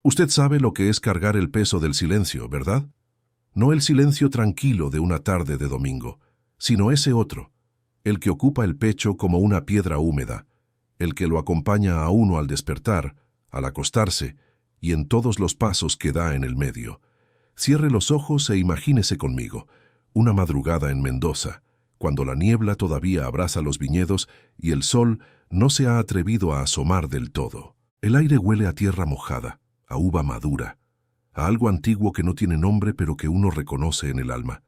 Usted sabe lo que es cargar el peso del silencio, ¿verdad? No el silencio tranquilo de una tarde de domingo, sino ese otro, el que ocupa el pecho como una piedra húmeda, el que lo acompaña a uno al despertar, al acostarse y en todos los pasos que da en el medio. Cierre los ojos e imagínese conmigo, una madrugada en Mendoza, cuando la niebla todavía abraza los viñedos y el sol no se ha atrevido a asomar del todo. El aire huele a tierra mojada, a uva madura, a algo antiguo que no tiene nombre pero que uno reconoce en el alma.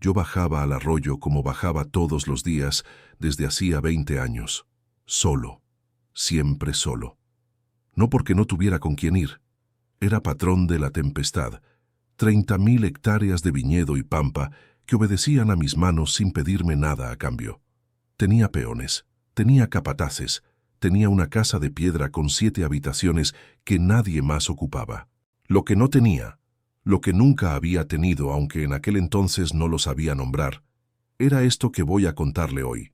Yo bajaba al arroyo como bajaba todos los días desde hacía 20 años, solo, siempre solo. No porque no tuviera con quién ir. Era patrón de la tempestad, 30.000 hectáreas de viñedo y pampa que obedecían a mis manos sin pedirme nada a cambio. Tenía peones, tenía capataces, tenía una casa de piedra con 7 habitaciones que nadie más ocupaba. Lo que no tenía, lo que nunca había tenido, aunque en aquel entonces no lo sabía nombrar, era esto que voy a contarle hoy.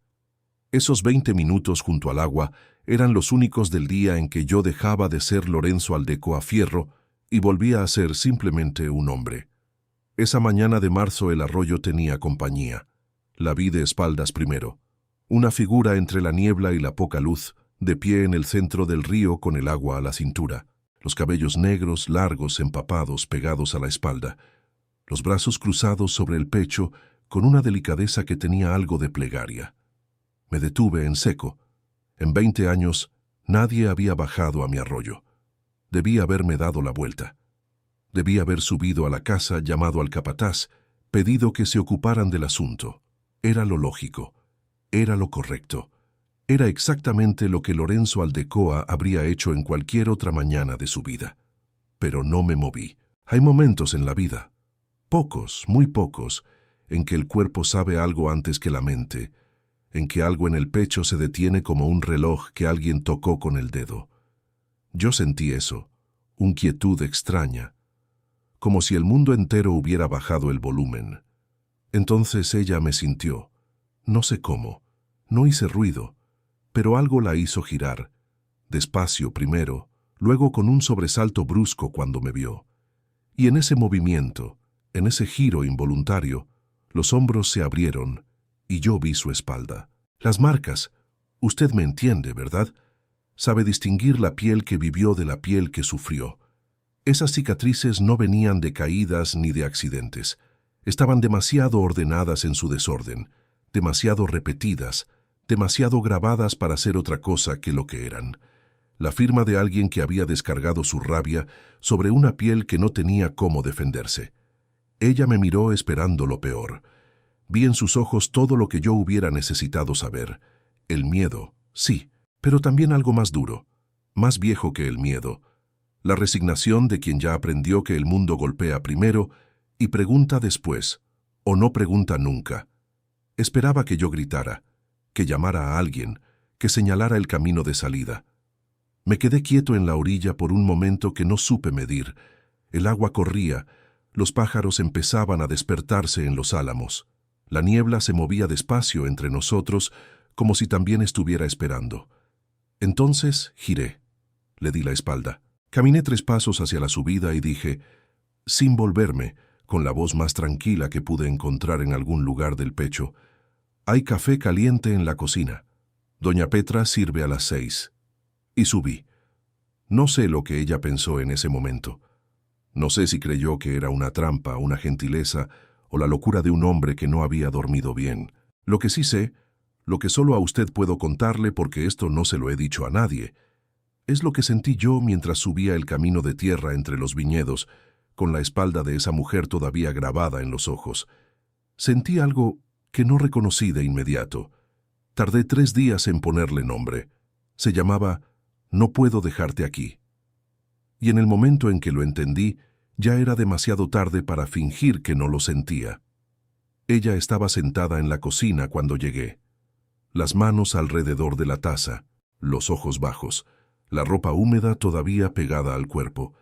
Esos 20 minutos junto al agua eran los únicos del día en que yo dejaba de ser Lorenzo Aldecoa Fierro y volvía a ser simplemente un hombre. Esa mañana de marzo el arroyo tenía compañía. La vi de espaldas primero. Una figura entre la niebla y la poca luz, de pie en el centro del río con el agua a la cintura, los cabellos negros, largos, empapados, pegados a la espalda, los brazos cruzados sobre el pecho con una delicadeza que tenía algo de plegaria. Me detuve en seco. En 20 años nadie había bajado a mi arroyo. Debí haberme dado la vuelta. Debí haber subido a la casa, llamado al capataz, pedido que se ocuparan del asunto. Era lo lógico. Era lo correcto. Era exactamente lo que Lorenzo Aldecoa habría hecho en cualquier otra mañana de su vida. Pero no me moví. Hay momentos en la vida, pocos, muy pocos, en que el cuerpo sabe algo antes que la mente, en que algo en el pecho se detiene como un reloj que alguien tocó con el dedo. Yo sentí eso, una quietud extraña, como si el mundo entero hubiera bajado el volumen. Entonces ella me sintió, no sé cómo, no hice ruido, pero algo la hizo girar, despacio primero, luego con un sobresalto brusco cuando me vio. Y en ese movimiento, en ese giro involuntario, los hombros se abrieron y yo vi su espalda. Las marcas, usted me entiende, ¿verdad? Sabe distinguir la piel que vivió de la piel que sufrió. Esas cicatrices no venían de caídas ni de accidentes. Estaban demasiado ordenadas en su desorden, demasiado repetidas, demasiado grabadas para ser otra cosa que lo que eran. La firma de alguien que había descargado su rabia sobre una piel que no tenía cómo defenderse. Ella me miró esperando lo peor. Vi en sus ojos todo lo que yo hubiera necesitado saber. El miedo, sí, pero también algo más duro, más viejo que el miedo. La resignación de quien ya aprendió que el mundo golpea primero y pregunta después, o no pregunta nunca. Esperaba que yo gritara, que llamara a alguien, que señalara el camino de salida. Me quedé quieto en la orilla por un momento que no supe medir. El agua corría, los pájaros empezaban a despertarse en los álamos. La niebla se movía despacio entre nosotros, como si también estuviera esperando. Entonces giré. Le di la espalda. Caminé 3 pasos hacia la subida y dije, sin volverme, con la voz más tranquila que pude encontrar en algún lugar del pecho, «Hay café caliente en la cocina. Doña Petra sirve a las 6». Y subí. No sé lo que ella pensó en ese momento. No sé si creyó que era una trampa, una gentileza, o la locura de un hombre que no había dormido bien. Lo que sí sé, lo que solo a usted puedo contarle porque esto no se lo he dicho a nadie, es lo que sentí yo mientras subía el camino de tierra entre los viñedos, con la espalda de esa mujer todavía grabada en los ojos. Sentí algo que no reconocí de inmediato. Tardé 3 días en ponerle nombre. Se llamaba «No puedo dejarte aquí». Y en el momento en que lo entendí, ya era demasiado tarde para fingir que no lo sentía. Ella estaba sentada en la cocina cuando llegué. Las manos alrededor de la taza, los ojos bajos, la ropa húmeda todavía pegada al cuerpo.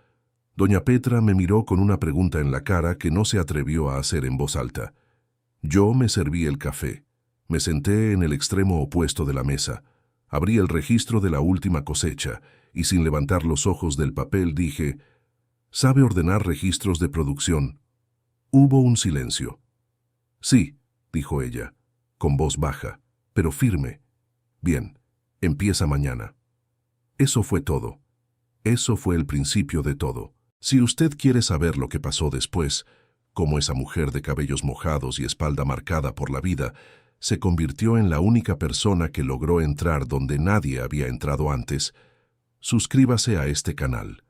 Doña Petra me miró con una pregunta en la cara que no se atrevió a hacer en voz alta. Yo me serví el café. Me senté en el extremo opuesto de la mesa. Abrí el registro de la última cosecha y sin levantar los ojos del papel dije, Sabe ordenar registros de producción. Hubo un silencio. Sí, dijo ella, con voz baja, pero firme. Bien, empieza mañana. Eso fue todo. Eso fue el principio de todo. Si usted quiere saber lo que pasó después, cómo esa mujer de cabellos mojados y espalda marcada por la vida se convirtió en la única persona que logró entrar donde nadie había entrado antes, suscríbase a este canal.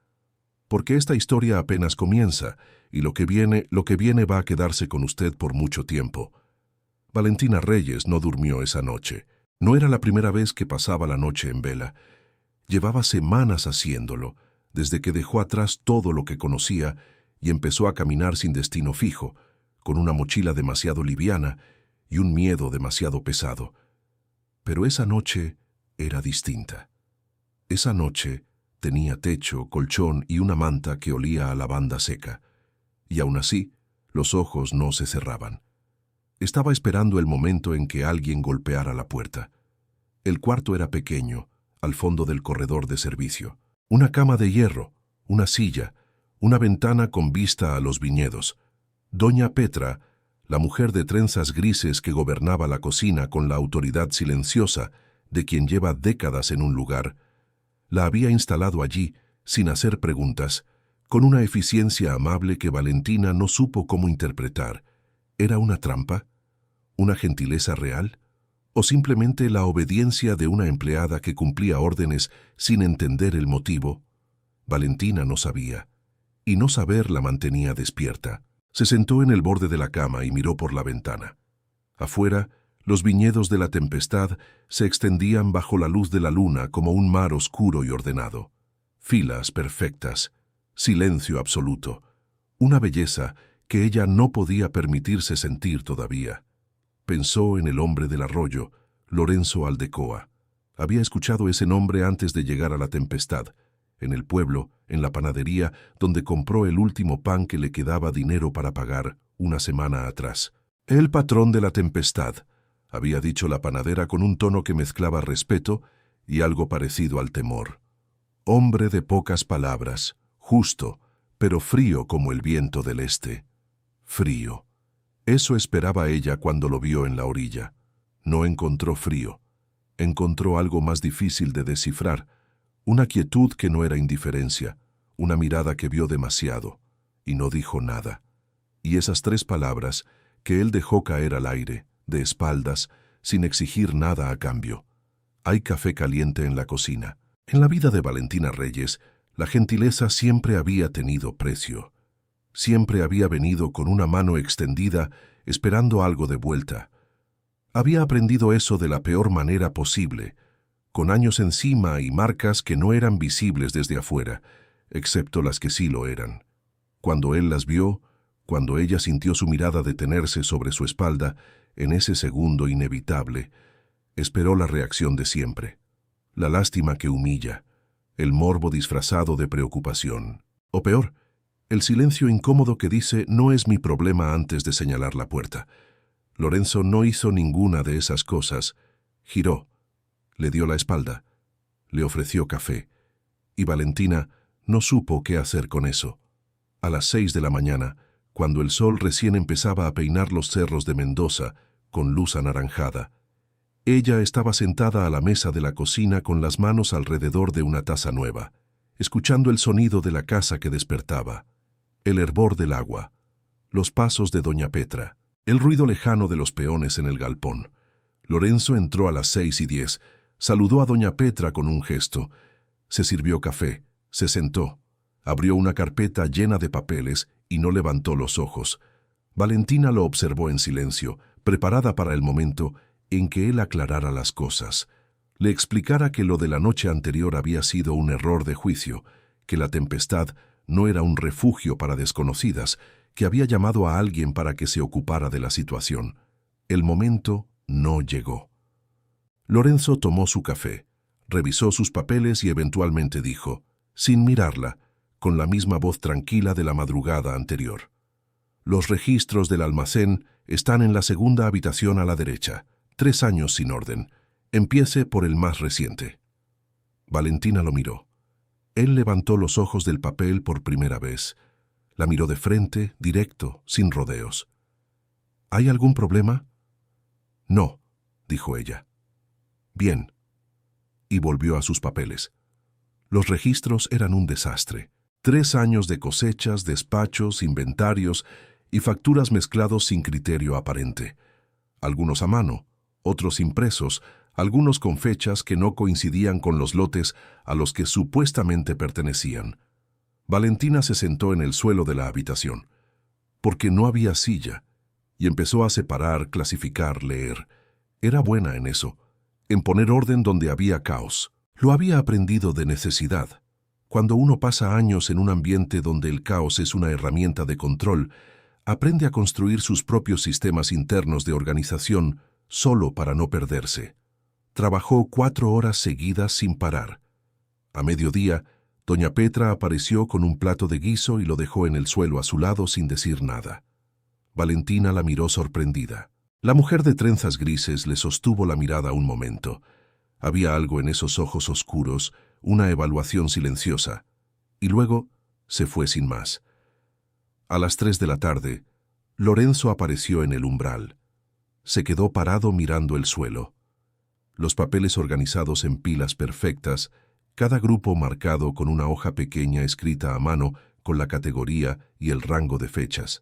Porque esta historia apenas comienza y lo que viene va a quedarse con usted por mucho tiempo. Valentina Reyes no durmió esa noche. No era la primera vez que pasaba la noche en vela. Llevaba semanas haciéndolo, desde que dejó atrás todo lo que conocía y empezó a caminar sin destino fijo, con una mochila demasiado liviana y un miedo demasiado pesado. Pero esa noche era distinta. Esa noche tenía techo, colchón y una manta que olía a lavanda seca. Y aún así, los ojos no se cerraban. Estaba esperando el momento en que alguien golpeara la puerta. El cuarto era pequeño, al fondo del corredor de servicio. Una cama de hierro, una silla, una ventana con vista a los viñedos. Doña Petra, la mujer de trenzas grises que gobernaba la cocina con la autoridad silenciosa de quien lleva décadas en un lugar, la había instalado allí, sin hacer preguntas, con una eficiencia amable que Valentina no supo cómo interpretar. ¿Era una trampa? ¿Una gentileza real? ¿O simplemente la obediencia de una empleada que cumplía órdenes sin entender el motivo? Valentina no sabía, y no saber la mantenía despierta. Se sentó en el borde de la cama y miró por la ventana. Afuera, los viñedos de la tempestad se extendían bajo la luz de la luna como un mar oscuro y ordenado. Filas perfectas, silencio absoluto, una belleza que ella no podía permitirse sentir todavía. Pensó en el hombre del arroyo, Lorenzo Aldecoa. Había escuchado ese nombre antes de llegar a la tempestad, en el pueblo, en la panadería, donde compró el último pan que le quedaba dinero para pagar una semana atrás. El patrón de la tempestad, había dicho la panadera con un tono que mezclaba respeto y algo parecido al temor. Hombre de pocas palabras, justo, pero frío como el viento del este. Frío. Eso esperaba ella cuando lo vio en la orilla. No encontró frío. Encontró algo más difícil de descifrar, una quietud que no era indiferencia, una mirada que vio demasiado, y no dijo nada. Y esas 3 palabras que él dejó caer al aire, de espaldas, sin exigir nada a cambio. Hay café caliente en la cocina. En la vida de Valentina Reyes, la gentileza siempre había tenido precio. Siempre había venido con una mano extendida, esperando algo de vuelta. Había aprendido eso de la peor manera posible, con años encima y marcas que no eran visibles desde afuera, excepto las que sí lo eran. Cuando él las vio, cuando ella sintió su mirada detenerse sobre su espalda, en ese segundo inevitable, esperó la reacción de siempre. La lástima que humilla, el morbo disfrazado de preocupación. O peor, el silencio incómodo que dice «no es mi problema» antes de señalar la puerta. Lorenzo no hizo ninguna de esas cosas. Giró, le dio la espalda, le ofreció café, y Valentina no supo qué hacer con eso. A las 6 de la mañana, cuando el sol recién empezaba a peinar los cerros de Mendoza, con luz anaranjada, ella estaba sentada a la mesa de la cocina con las manos alrededor de una taza nueva, escuchando el sonido de la casa que despertaba, el hervor del agua, los pasos de doña Petra, el ruido lejano de los peones en el galpón. Lorenzo entró a las 6:10, saludó a doña Petra con un gesto, se sirvió café, se sentó, abrió una carpeta llena de papeles y no levantó los ojos. Valentina lo observó en silencio, preparada para el momento en que él aclarara las cosas, le explicara que lo de la noche anterior había sido un error de juicio, que la tempestad no era un refugio para desconocidas, que había llamado a alguien para que se ocupara de la situación. El momento no llegó. Lorenzo tomó su café, revisó sus papeles y eventualmente dijo, sin mirarla, con la misma voz tranquila de la madrugada anterior: «Los registros del almacén están en la segunda habitación a la derecha. 3 años sin orden. Empiece por el más reciente». Valentina lo miró. Él levantó los ojos del papel por primera vez. La miró de frente, directo, sin rodeos. ¿Hay algún problema? No, dijo ella. Bien. Y volvió a sus papeles. Los registros eran un desastre. 3 años de cosechas, despachos, inventarios y facturas mezclados sin criterio aparente. Algunos a mano, otros impresos, algunos con fechas que no coincidían con los lotes a los que supuestamente pertenecían. Valentina se sentó en el suelo de la habitación, porque no había silla, y empezó a separar, clasificar, leer. Era buena en eso, en poner orden donde había caos. Lo había aprendido de necesidad. Cuando uno pasa años en un ambiente donde el caos es una herramienta de control, aprende a construir sus propios sistemas internos de organización solo para no perderse. Trabajó 4 horas seguidas sin parar. A mediodía, doña Petra apareció con un plato de guiso y lo dejó en el suelo a su lado sin decir nada. Valentina la miró sorprendida. La mujer de trenzas grises le sostuvo la mirada un momento. Había algo en esos ojos oscuros, una evaluación silenciosa, y luego se fue sin más. A las 3 de la tarde, Lorenzo apareció en el umbral. Se quedó parado mirando el suelo. Los papeles organizados en pilas perfectas, cada grupo marcado con una hoja pequeña escrita a mano con la categoría y el rango de fechas.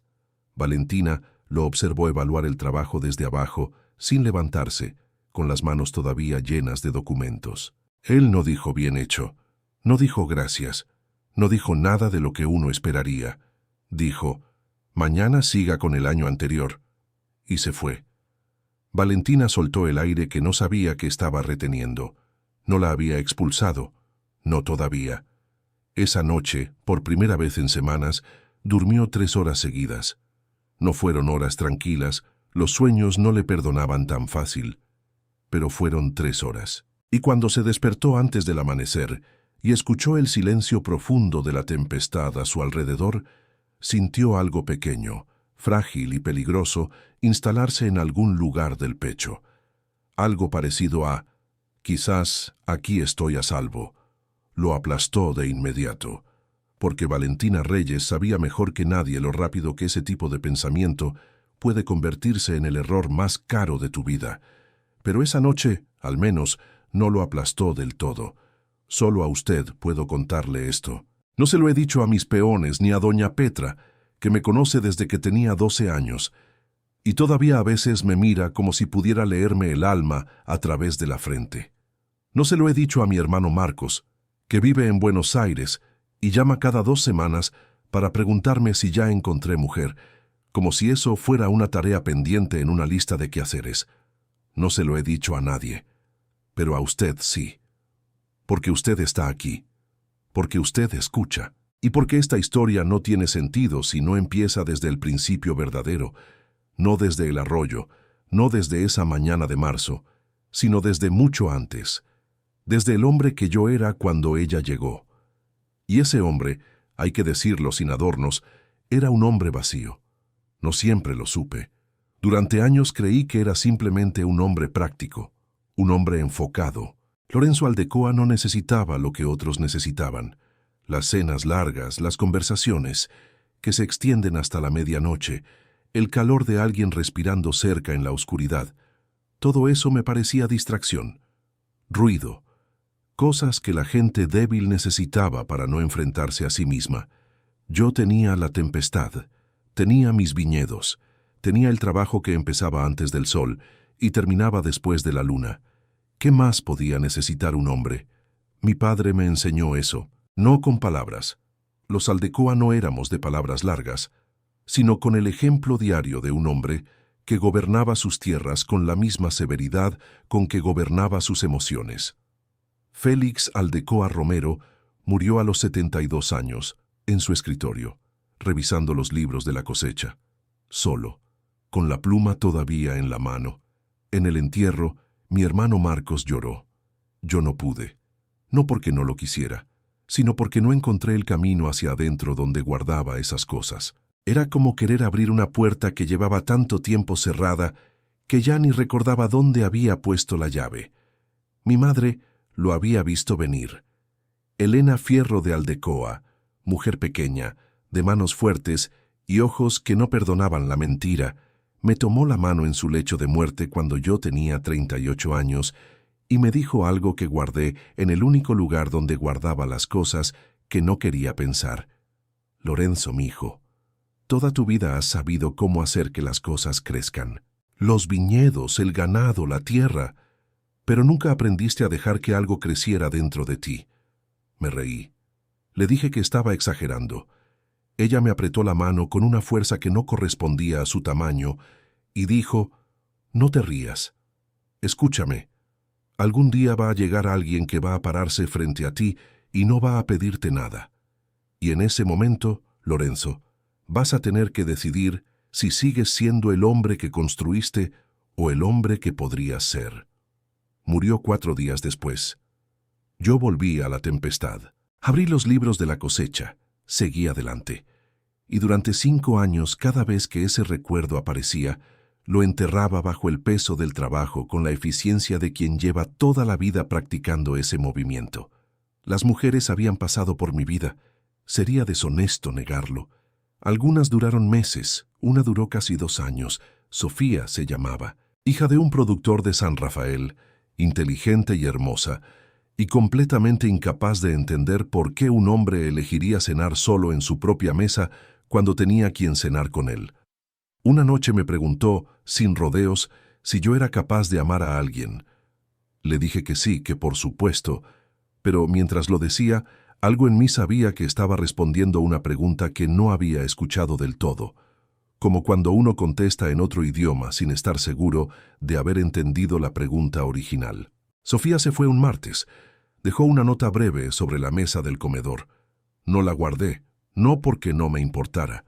Valentina lo observó evaluar el trabajo desde abajo, sin levantarse, con las manos todavía llenas de documentos. Él no dijo bien hecho, no dijo gracias, no dijo nada de lo que uno esperaría. Dijo, mañana siga con el año anterior, y se fue. Valentina soltó el aire que no sabía que estaba reteniendo. No la había expulsado, no todavía. Esa noche, por primera vez en semanas, durmió 3 horas seguidas. No fueron horas tranquilas, los sueños no le perdonaban tan fácil, pero fueron 3 horas. Y cuando se despertó antes del amanecer y escuchó el silencio profundo de la tempestad a su alrededor, sintió algo pequeño, frágil y peligroso, instalarse en algún lugar del pecho. Algo parecido a, quizás aquí estoy a salvo. Lo aplastó de inmediato, porque Valentina Reyes sabía mejor que nadie lo rápido que ese tipo de pensamiento puede convertirse en el error más caro de tu vida. Pero esa noche, al menos, no lo aplastó del todo. Solo a usted puedo contarle esto. No se lo he dicho a mis peones ni a doña Petra, que me conoce desde que tenía 12 años, y todavía a veces me mira como si pudiera leerme el alma a través de la frente. No se lo he dicho a mi hermano Marcos, que vive en Buenos Aires y llama cada 2 semanas para preguntarme si ya encontré mujer, como si eso fuera una tarea pendiente en una lista de quehaceres. No se lo he dicho a nadie, pero a usted sí, porque usted está aquí, porque usted escucha, y porque esta historia no tiene sentido si no empieza desde el principio verdadero, no desde el arroyo, no desde esa mañana de marzo, sino desde mucho antes, desde el hombre que yo era cuando ella llegó. Y ese hombre, hay que decirlo sin adornos, era un hombre vacío. No siempre lo supe. Durante años creí que era simplemente un hombre práctico, un hombre enfocado. Lorenzo Aldecoa no necesitaba lo que otros necesitaban. Las cenas largas, las conversaciones, que se extienden hasta la medianoche, el calor de alguien respirando cerca en la oscuridad. Todo eso me parecía distracción, ruido, cosas que la gente débil necesitaba para no enfrentarse a sí misma. Yo tenía la tempestad, tenía mis viñedos, tenía el trabajo que empezaba antes del sol y terminaba después de la luna. ¿Qué más podía necesitar un hombre? Mi padre me enseñó eso, no con palabras. Los Aldecoa no éramos de palabras largas, sino con el ejemplo diario de un hombre que gobernaba sus tierras con la misma severidad con que gobernaba sus emociones. Félix Aldecoa Romero murió a los 72 años, en su escritorio, revisando los libros de la cosecha, solo, con la pluma todavía en la mano. En el entierro, mi hermano Marcos lloró. Yo no pude, no porque no lo quisiera, sino porque no encontré el camino hacia adentro donde guardaba esas cosas. Era como querer abrir una puerta que llevaba tanto tiempo cerrada que ya ni recordaba dónde había puesto la llave. Mi madre lo había visto venir. Elena Fierro de Aldecoa, mujer pequeña, de manos fuertes y ojos que no perdonaban la mentira, me tomó la mano en su lecho de muerte cuando yo tenía 38 años y me dijo algo que guardé en el único lugar donde guardaba las cosas que no quería pensar. Lorenzo, mi hijo, toda tu vida has sabido cómo hacer que las cosas crezcan. Los viñedos, el ganado, la tierra, pero nunca aprendiste a dejar que algo creciera dentro de ti. Me reí. Le dije que estaba exagerando. Ella me apretó la mano con una fuerza que no correspondía a su tamaño y dijo, «No te rías. Escúchame. Algún día va a llegar alguien que va a pararse frente a ti y no va a pedirte nada. Y en ese momento, Lorenzo, vas a tener que decidir si sigues siendo el hombre que construiste o el hombre que podrías ser». Murió 4 días después. Yo volví a la tempestad. Abrí los libros de la cosecha, seguí adelante. Y durante 5 años, cada vez que ese recuerdo aparecía, lo enterraba bajo el peso del trabajo con la eficiencia de quien lleva toda la vida practicando ese movimiento. Las mujeres habían pasado por mi vida. Sería deshonesto negarlo. Algunas duraron meses, una duró casi 2 años. Sofía se llamaba, hija de un productor de San Rafael, inteligente y hermosa, y completamente incapaz de entender por qué un hombre elegiría cenar solo en su propia mesa cuando tenía quien cenar con él. Una noche me preguntó, sin rodeos, si yo era capaz de amar a alguien. Le dije que sí, que por supuesto, pero mientras lo decía, algo en mí sabía que estaba respondiendo una pregunta que no había escuchado del todo, como cuando uno contesta en otro idioma sin estar seguro de haber entendido la pregunta original. Sofía se fue un martes. Dejó una nota breve sobre la mesa del comedor. No la guardé, no porque no me importara,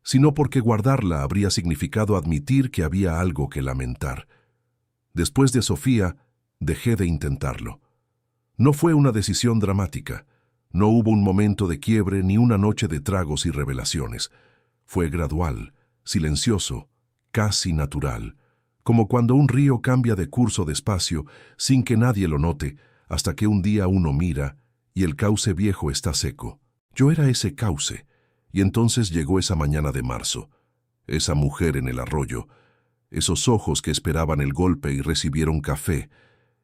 sino porque guardarla habría significado admitir que había algo que lamentar. Después de Sofía, dejé de intentarlo. No fue una decisión dramática. No hubo un momento de quiebre ni una noche de tragos y revelaciones. Fue gradual, silencioso, casi natural, como cuando un río cambia de curso despacio sin que nadie lo note, hasta que un día uno mira y el cauce viejo está seco. Yo era ese cauce, y entonces llegó esa mañana de marzo, esa mujer en el arroyo, esos ojos que esperaban el golpe y recibieron café,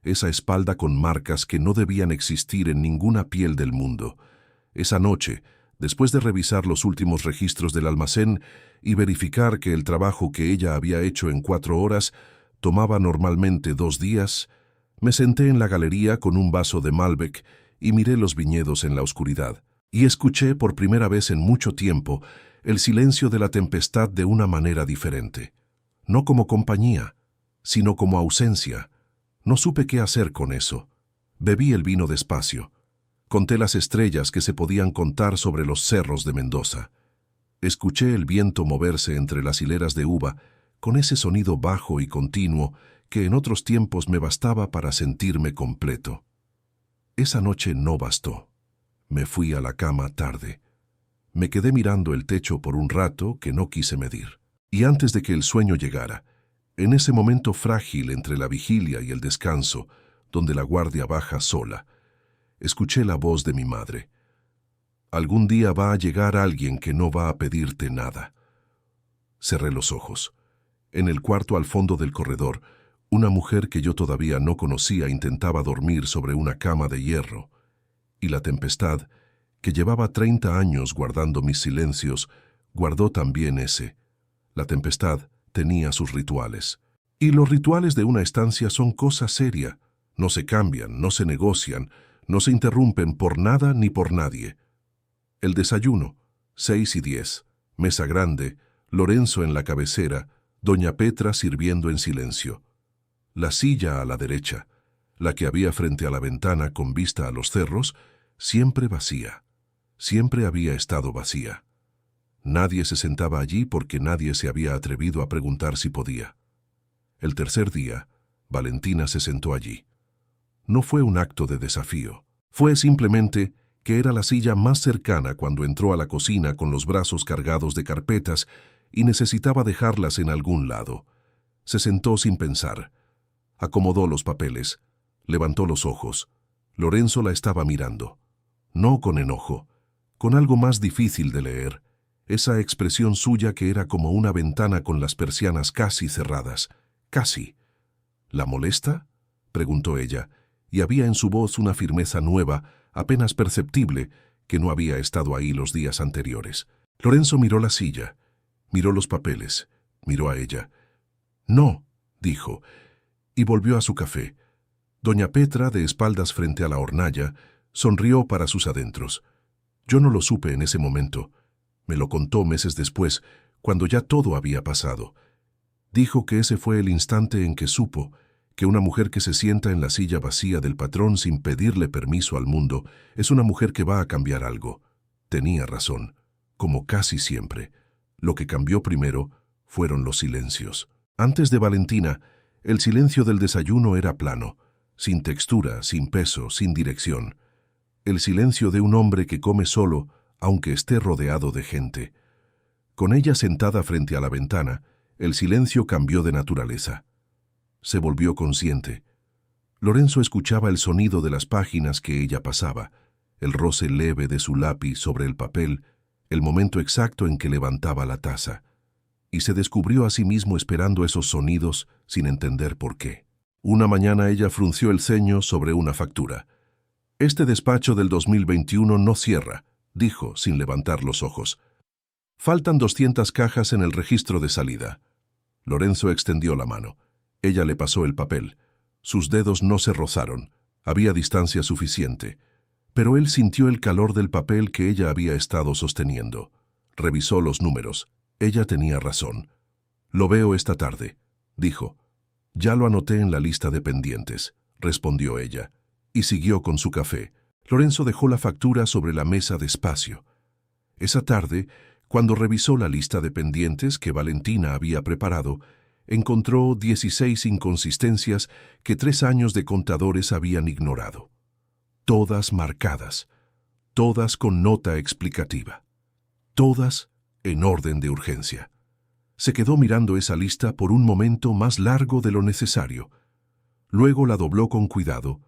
esa espalda con marcas que no debían existir en ninguna piel del mundo. Esa noche, después de revisar los últimos registros del almacén y verificar que el trabajo que ella había hecho en 4 horas tomaba normalmente 2 días, me senté en la galería con un vaso de Malbec y miré los viñedos en la oscuridad. Y escuché por primera vez en mucho tiempo el silencio de la tempestad de una manera diferente. No como compañía, sino como ausencia. No supe qué hacer con eso. Bebí el vino despacio. Conté las estrellas que se podían contar sobre los cerros de Mendoza. Escuché el viento moverse entre las hileras de uva con ese sonido bajo y continuo que en otros tiempos me bastaba para sentirme completo. Esa noche no bastó. Me fui a la cama tarde. Me quedé mirando el techo por un rato que no quise medir. Y antes de que el sueño llegara, en ese momento frágil entre la vigilia y el descanso, donde la guardia baja sola, escuché la voz de mi madre. Algún día va a llegar alguien que no va a pedirte nada. Cerré los ojos. En el cuarto al fondo del corredor, una mujer que yo todavía no conocía intentaba dormir sobre una cama de hierro. Y la tempestad, que llevaba 30 años guardando mis silencios, guardó también ese. La tempestad tenía sus rituales. Y los rituales de una estancia son cosa seria. No se cambian, no se negocian, no se interrumpen por nada ni por nadie. El desayuno, 6:10, mesa grande, Lorenzo en la cabecera, doña Petra sirviendo en silencio. La silla a la derecha, la que había frente a la ventana con vista a los cerros, siempre vacía. Siempre había estado vacía. Nadie se sentaba allí porque nadie se había atrevido a preguntar si podía. El tercer día, Valentina se sentó allí. No fue un acto de desafío. Fue simplemente que era la silla más cercana cuando entró a la cocina con los brazos cargados de carpetas y necesitaba dejarlas en algún lado. Se sentó sin pensar. Acomodó los papeles. Levantó los ojos. Lorenzo la estaba mirando. no con enojo, con algo más difícil de leer, esa expresión suya que era como una ventana con las persianas casi cerradas, casi. ¿La molesta?, preguntó ella, y había en su voz una firmeza nueva, apenas perceptible, que no había estado ahí los días anteriores. Lorenzo miró la silla, miró los papeles, miró a ella. «No», dijo, y volvió a su café. Doña Petra, de espaldas frente a la hornalla, sonrió para sus adentros. Yo no lo supe en ese momento. Me lo contó meses después, cuando ya todo había pasado. Dijo que ese fue el instante en que supo que una mujer que se sienta en la silla vacía del patrón sin pedirle permiso al mundo es una mujer que va a cambiar algo. Tenía razón, como casi siempre. Lo que cambió primero fueron los silencios. Antes de Valentina, el silencio del desayuno era plano, sin textura, sin peso, sin dirección. El silencio de un hombre que come solo, aunque esté rodeado de gente. Con ella sentada frente a la ventana, el silencio cambió de naturaleza. Se volvió consciente. Lorenzo escuchaba el sonido de las páginas que ella pasaba, el roce leve de su lápiz sobre el papel, el momento exacto en que levantaba la taza. Y se descubrió a sí mismo esperando esos sonidos sin entender por qué. Una mañana ella frunció el ceño sobre una factura. «Este despacho del 2021 no cierra», dijo sin levantar los ojos. «Faltan 200 cajas en el registro de salida». Lorenzo extendió la mano. Ella le pasó el papel. Sus dedos no se rozaron. Había distancia suficiente. Pero él sintió el calor del papel que ella había estado sosteniendo. Revisó los números. Ella tenía razón. «Lo veo esta tarde», dijo. «Ya lo anoté en la lista de pendientes», respondió ella, y siguió con su café. Lorenzo dejó la factura sobre la mesa despacio. Esa tarde, cuando revisó la lista de pendientes que Valentina había preparado, encontró 16 inconsistencias que 3 años de contadores habían ignorado. Todas marcadas, todas con nota explicativa, todas en orden de urgencia. Se quedó mirando esa lista por un momento más largo de lo necesario. Luego la dobló con cuidado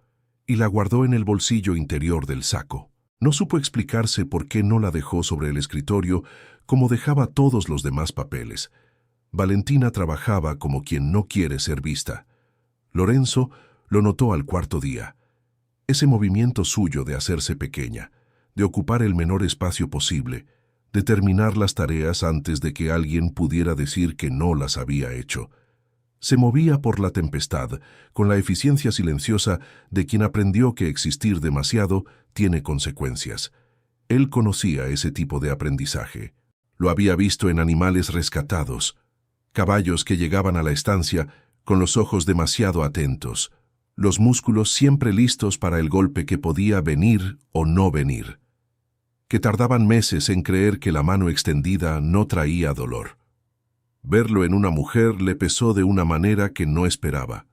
y la guardó en el bolsillo interior del saco. No supo explicarse por qué no la dejó sobre el escritorio como dejaba todos los demás papeles. Valentina trabajaba como quien no quiere ser vista. Lorenzo lo notó al cuarto día. Ese movimiento suyo de hacerse pequeña, de ocupar el menor espacio posible, de terminar las tareas antes de que alguien pudiera decir que no las había hecho. Se movía por la tempestad, con la eficiencia silenciosa de quien aprendió que existir demasiado tiene consecuencias. Él conocía ese tipo de aprendizaje. Lo había visto en animales rescatados, caballos que llegaban a la estancia con los ojos demasiado atentos, los músculos siempre listos para el golpe que podía venir o no venir, que tardaban meses en creer que la mano extendida no traía dolor. Verlo en una mujer le pesó de una manera que no esperaba.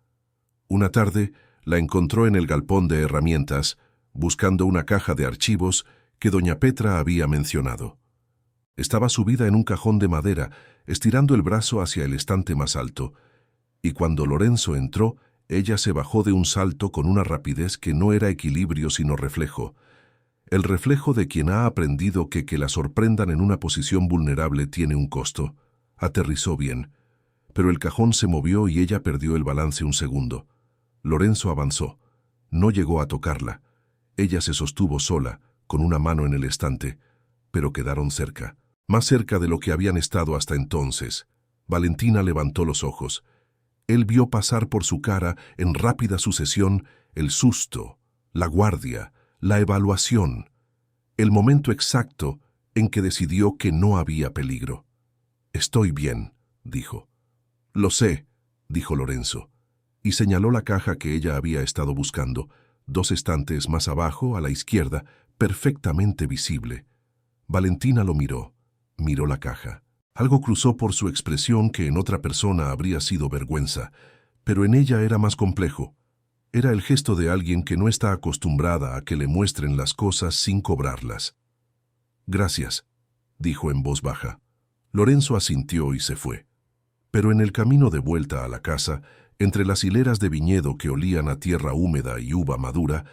Una tarde la encontró en el galpón de herramientas, buscando una caja de archivos que doña Petra había mencionado. Estaba subida en un cajón de madera, estirando el brazo hacia el estante más alto, y cuando Lorenzo entró, ella se bajó de un salto con una rapidez que no era equilibrio sino reflejo. El reflejo de quien ha aprendido que la sorprendan en una posición vulnerable tiene un costo. Aterrizó bien, pero el cajón se movió y ella perdió el balance un segundo. Lorenzo avanzó. No llegó a tocarla. Ella se sostuvo sola, con una mano en el estante, pero quedaron cerca. Más cerca de lo que habían estado hasta entonces. Valentina levantó los ojos. Él vio pasar por su cara, en rápida sucesión, el susto, la guardia, la evaluación, el momento exacto en que decidió que no había peligro. «Estoy bien», dijo. «Lo sé», dijo Lorenzo, y señaló la caja que ella había estado buscando, 2 estantes más abajo, a la izquierda, perfectamente visible. Valentina lo miró. Miró la caja. Algo cruzó por su expresión que en otra persona habría sido vergüenza, pero en ella era más complejo. Era el gesto de alguien que no está acostumbrada a que le muestren las cosas sin cobrarlas. «Gracias», dijo en voz baja. Lorenzo asintió y se fue. Pero en el camino de vuelta a la casa, entre las hileras de viñedo que olían a tierra húmeda y uva madura,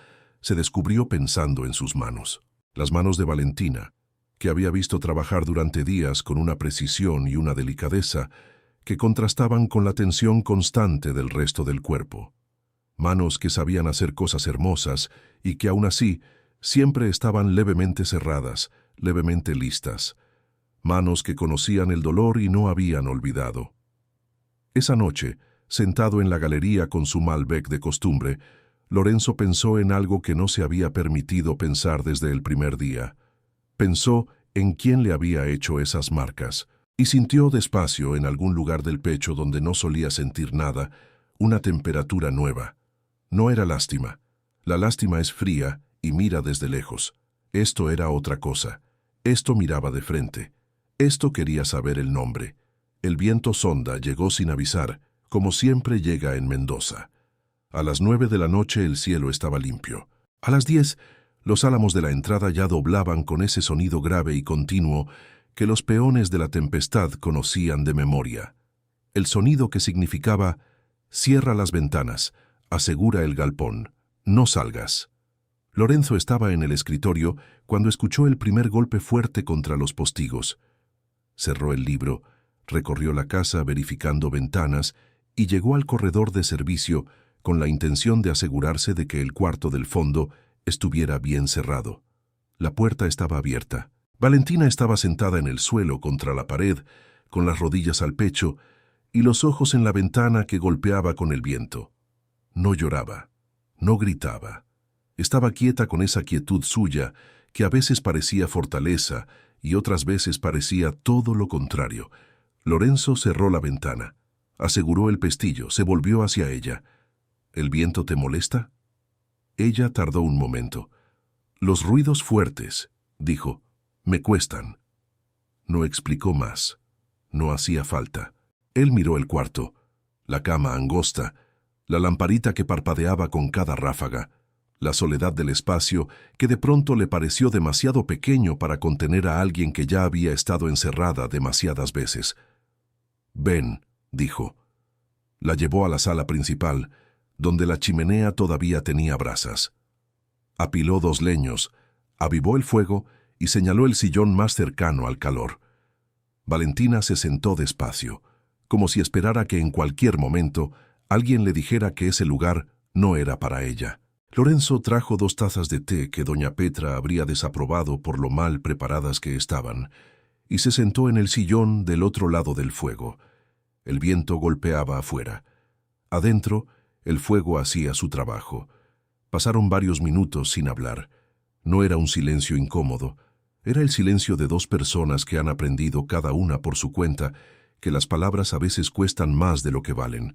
se descubrió pensando en sus manos. Las manos de Valentina, que había visto trabajar durante días con una precisión y una delicadeza que contrastaban con la tensión constante del resto del cuerpo. Manos que sabían hacer cosas hermosas y que aún así siempre estaban levemente cerradas, levemente listas. Manos que conocían el dolor y no habían olvidado. Esa noche, sentado en la galería con su Malbec de costumbre, Lorenzo pensó en algo que no se había permitido pensar desde el primer día. Pensó en quién le había hecho esas marcas, y sintió despacio en algún lugar del pecho donde no solía sentir nada, una temperatura nueva. No era lástima. La lástima es fría y mira desde lejos. Esto era otra cosa. Esto miraba de frente. Esto quería saber el nombre. El viento sonda llegó sin avisar, como siempre llega en Mendoza. A las 9 de la noche el cielo estaba limpio. A las 10, los álamos de la entrada ya doblaban con ese sonido grave y continuo que los peones de la tempestad conocían de memoria. El sonido que significaba: cierra las ventanas, asegura el galpón, no salgas. Lorenzo estaba en el escritorio cuando escuchó el primer golpe fuerte contra los postigos. Cerró el libro, recorrió la casa verificando ventanas y llegó al corredor de servicio con la intención de asegurarse de que el cuarto del fondo estuviera bien cerrado. La puerta estaba abierta. Valentina estaba sentada en el suelo contra la pared, con las rodillas al pecho y los ojos en la ventana que golpeaba con el viento. No lloraba, no gritaba. Estaba quieta con esa quietud suya que a veces parecía fortaleza y otras veces parecía todo lo contrario. Lorenzo cerró la ventana, aseguró el pestillo, se volvió hacia ella. ¿El viento te molesta? Ella tardó un momento. Los ruidos fuertes, dijo, me cuestan. No explicó más. No hacía falta. Él miró el cuarto, la cama angosta, la lamparita que parpadeaba con cada ráfaga, la soledad del espacio que de pronto le pareció demasiado pequeño para contener a alguien que ya había estado encerrada demasiadas veces. Ven, dijo. La llevó a la sala principal, donde la chimenea todavía tenía brasas. Apiló 2 leños, avivó el fuego y señaló el sillón más cercano al calor. Valentina se sentó despacio, como si esperara que en cualquier momento alguien le dijera que ese lugar no era para ella. Lorenzo trajo 2 tazas de té que doña Petra habría desaprobado por lo mal preparadas que estaban, y se sentó en el sillón del otro lado del fuego. El viento golpeaba afuera. Adentro, el fuego hacía su trabajo. Pasaron varios minutos sin hablar. No era un silencio incómodo. Era el silencio de 2 personas que han aprendido cada una por su cuenta que las palabras a veces cuestan más de lo que valen.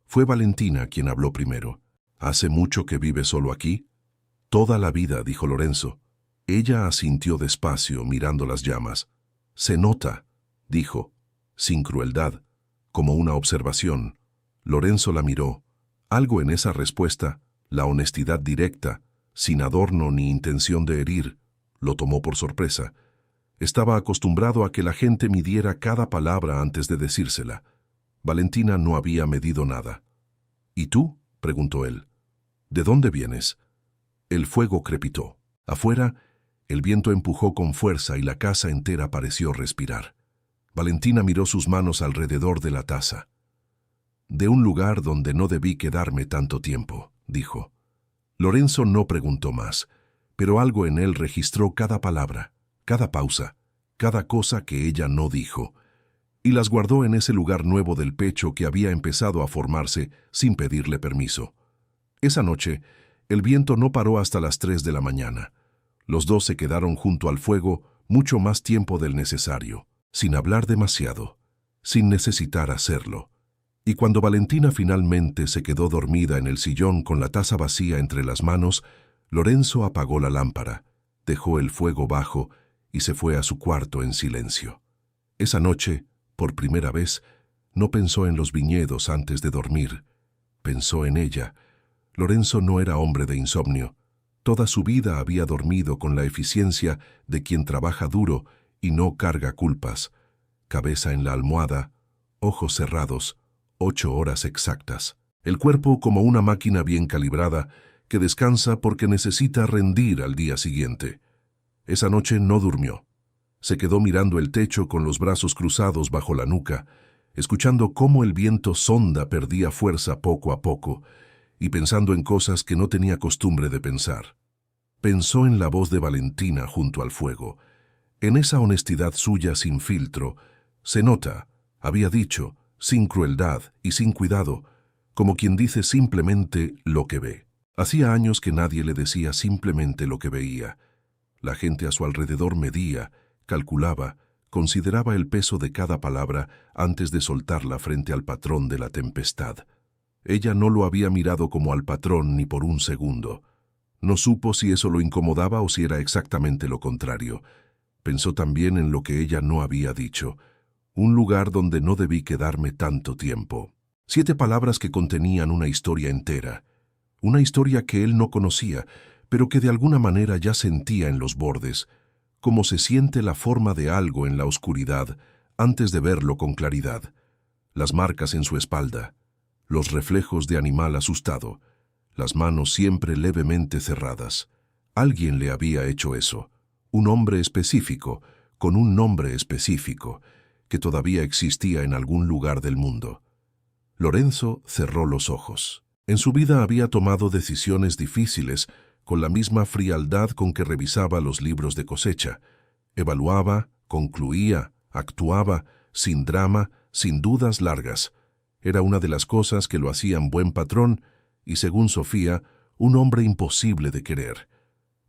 Fue Valentina quien habló primero. ¿Hace mucho que vive solo aquí? Toda la vida, dijo Lorenzo. Ella asintió despacio, mirando las llamas. Se nota, dijo, sin crueldad, como una observación. Lorenzo la miró. Algo en esa respuesta, la honestidad directa, sin adorno ni intención de herir, lo tomó por sorpresa. Estaba acostumbrado a que la gente midiera cada palabra antes de decírsela. Valentina no había medido nada. ¿Y tú?, preguntó él. ¿De dónde vienes? El fuego crepitó. Afuera, el viento empujó con fuerza y la casa entera pareció respirar. Valentina miró sus manos alrededor de la taza. De un lugar donde no debí quedarme tanto tiempo, dijo. Lorenzo no preguntó más, pero algo en él registró cada palabra, cada pausa, cada cosa que ella no dijo, y las guardó en ese lugar nuevo del pecho que había empezado a formarse sin pedirle permiso. Esa noche, el viento no paró hasta las 3 de la mañana. Los 2 se quedaron junto al fuego mucho más tiempo del necesario, sin hablar demasiado, sin necesitar hacerlo. Y cuando Valentina finalmente se quedó dormida en el sillón con la taza vacía entre las manos, Lorenzo apagó la lámpara, dejó el fuego bajo y se fue a su cuarto en silencio. Esa noche, por primera vez, no pensó en los viñedos antes de dormir. Pensó en ella. Lorenzo no era hombre de insomnio. Toda su vida había dormido con la eficiencia de quien trabaja duro y no carga culpas. Cabeza en la almohada, ojos cerrados, 8 horas exactas. El cuerpo como una máquina bien calibrada que descansa porque necesita rendir al día siguiente. Esa noche no durmió. Se quedó mirando el techo con los brazos cruzados bajo la nuca, escuchando cómo el viento sonda perdía fuerza poco a poco, y pensando en cosas que no tenía costumbre de pensar. Pensó en la voz de Valentina junto al fuego. En esa honestidad suya sin filtro, se nota, había dicho, sin crueldad y sin cuidado, como quien dice simplemente lo que ve. Hacía años que nadie le decía simplemente lo que veía. La gente a su alrededor medía, calculaba, consideraba el peso de cada palabra antes de soltarla frente al patrón de la tempestad. Ella no lo había mirado como al patrón ni por un segundo. No supo si eso lo incomodaba o si era exactamente lo contrario. Pensó también en lo que ella no había dicho. Un lugar donde no debí quedarme tanto tiempo. 7 palabras que contenían una historia entera. Una historia que él no conocía, pero que de alguna manera ya sentía en los bordes, como se siente la forma de algo en la oscuridad antes de verlo con claridad. Las marcas en su espalda, los reflejos de animal asustado, las manos siempre levemente cerradas. Alguien le había hecho eso, un hombre específico, con un nombre específico, que todavía existía en algún lugar del mundo. Lorenzo cerró los ojos. En su vida había tomado decisiones difíciles con la misma frialdad con que revisaba los libros de cosecha. Evaluaba, concluía, actuaba, sin drama, sin dudas largas. Era una de las cosas que lo hacían buen patrón y, según Sofía, un hombre imposible de querer.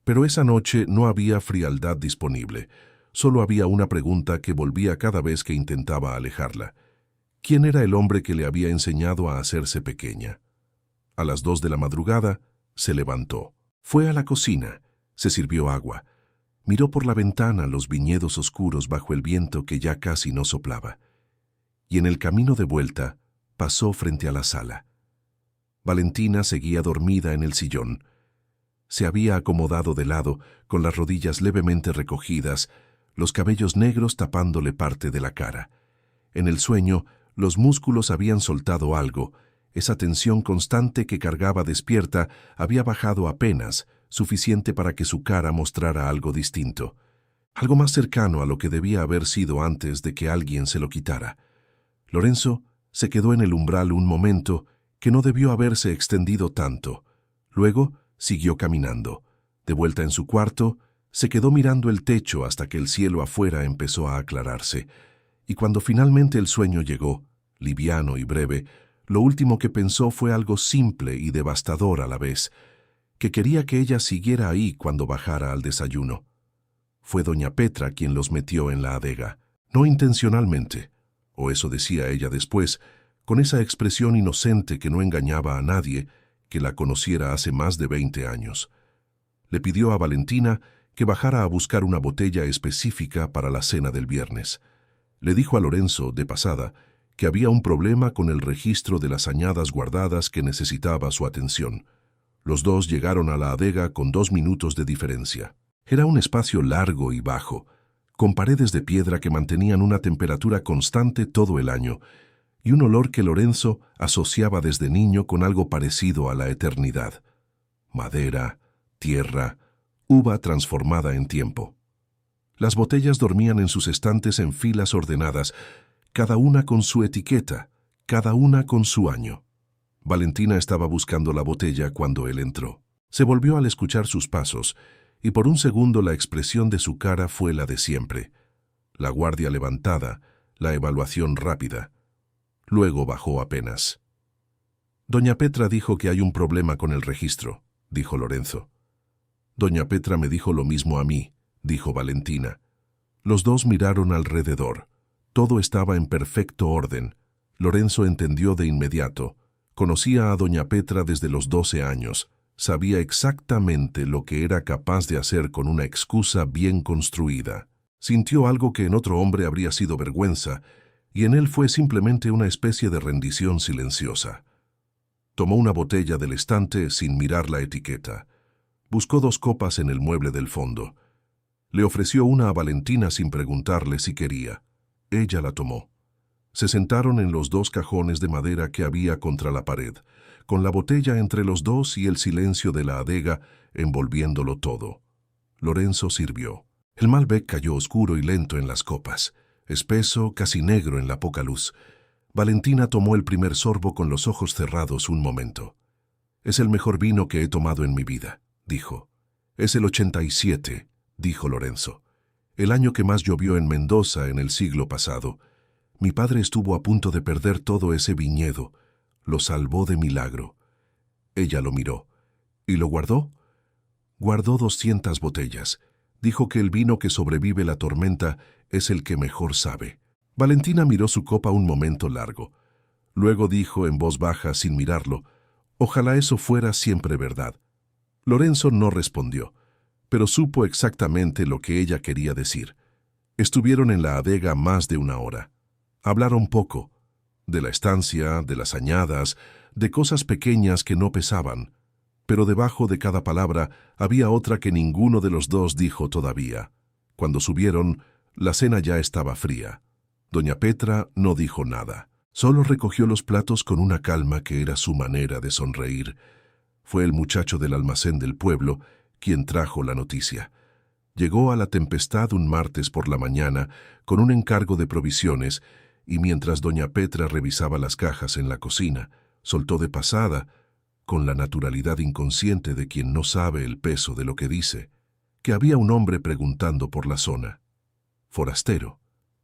Pero esa noche no había frialdad disponible. Solo había una pregunta que volvía cada vez que intentaba alejarla. ¿Quién era el hombre que le había enseñado a hacerse pequeña? A las 2 de la madrugada, se levantó. Fue a la cocina, se sirvió agua. Miró por la ventana los viñedos oscuros bajo el viento que ya casi no soplaba. Y en el camino de vuelta, pasó frente a la sala. Valentina seguía dormida en el sillón. Se había acomodado de lado, con las rodillas levemente recogidas, los cabellos negros tapándole parte de la cara. En el sueño, los músculos habían soltado algo. Esa tensión constante que cargaba despierta había bajado apenas, suficiente para que su cara mostrara algo distinto. Algo más cercano a lo que debía haber sido antes de que alguien se lo quitara. Lorenzo se quedó en el umbral un momento que no debió haberse extendido tanto. Luego siguió caminando. De vuelta en su cuarto, se quedó mirando el techo hasta que el cielo afuera empezó a aclararse. Y cuando finalmente el sueño llegó, liviano y breve, lo último que pensó fue algo simple y devastador a la vez, que quería que ella siguiera ahí cuando bajara al desayuno. Fue doña Petra quien los metió en la adega, no intencionalmente, o eso decía ella después, con esa expresión inocente que no engañaba a nadie, que la conociera hace más de 20 años. Le pidió a Valentina que bajara a buscar una botella específica para la cena del viernes. Le dijo a Lorenzo, de pasada, que había un problema con el registro de las añadas guardadas que necesitaba su atención. Los dos llegaron a la adega con 2 minutos de diferencia. Era un espacio largo y bajo, con paredes de piedra que mantenían una temperatura constante todo el año, y un olor que Lorenzo asociaba desde niño con algo parecido a la eternidad. Madera, tierra, uva transformada en tiempo. Las botellas dormían en sus estantes en filas ordenadas, cada una con su etiqueta, cada una con su año. Valentina estaba buscando la botella cuando él entró. Se volvió al escuchar sus pasos, y por un segundo la expresión de su cara fue la de siempre. La guardia levantada, la evaluación rápida. Luego bajó apenas. Doña Petra dijo que hay un problema con el registro, dijo Lorenzo. Doña Petra me dijo lo mismo a mí, dijo Valentina. Los dos miraron alrededor. Todo estaba en perfecto orden. Lorenzo entendió de inmediato. Conocía a doña Petra desde los 12 años. Sabía exactamente lo que era capaz de hacer con una excusa bien construida. Sintió algo que en otro hombre habría sido vergüenza, y en él fue simplemente una especie de rendición silenciosa. Tomó una botella del estante sin mirar la etiqueta. Buscó 2 copas en el mueble del fondo. Le ofreció una a Valentina sin preguntarle si quería. Ella la tomó. Se sentaron en los dos cajones de madera que había contra la pared, con la botella entre los dos y el silencio de la adega envolviéndolo todo. Lorenzo sirvió. El Malbec cayó oscuro y lento en las copas, espeso, casi negro en la poca luz. Valentina tomó el primer sorbo con los ojos cerrados un momento. «Es el mejor vino que he tomado en mi vida», dijo. «Es el 87», dijo Lorenzo. «El año que más llovió en Mendoza en el siglo pasado. Mi padre estuvo a punto de perder todo ese viñedo. Lo salvó de milagro». Ella lo miró. «¿Y lo guardó?» «Guardó 200 botellas. Dijo que el vino que sobrevive la tormenta es el que mejor sabe». Valentina miró su copa un momento largo. Luego dijo en voz baja, sin mirarlo, «Ojalá eso fuera siempre verdad». Lorenzo no respondió, pero supo exactamente lo que ella quería decir. Estuvieron en la adega más de una hora. Hablaron poco, de la estancia, de las añadas, de cosas pequeñas que no pesaban, pero debajo de cada palabra había otra que ninguno de los dos dijo todavía. Cuando subieron, la cena ya estaba fría. Doña Petra no dijo nada. Solo recogió los platos con una calma que era su manera de sonreír. Fue el muchacho del almacén del pueblo quien trajo la noticia. Llegó a La Tempestad un martes por la mañana con un encargo de provisiones y mientras doña Petra revisaba las cajas en la cocina, soltó de pasada, con la naturalidad inconsciente de quien no sabe el peso de lo que dice, que había un hombre preguntando por la zona. Forastero,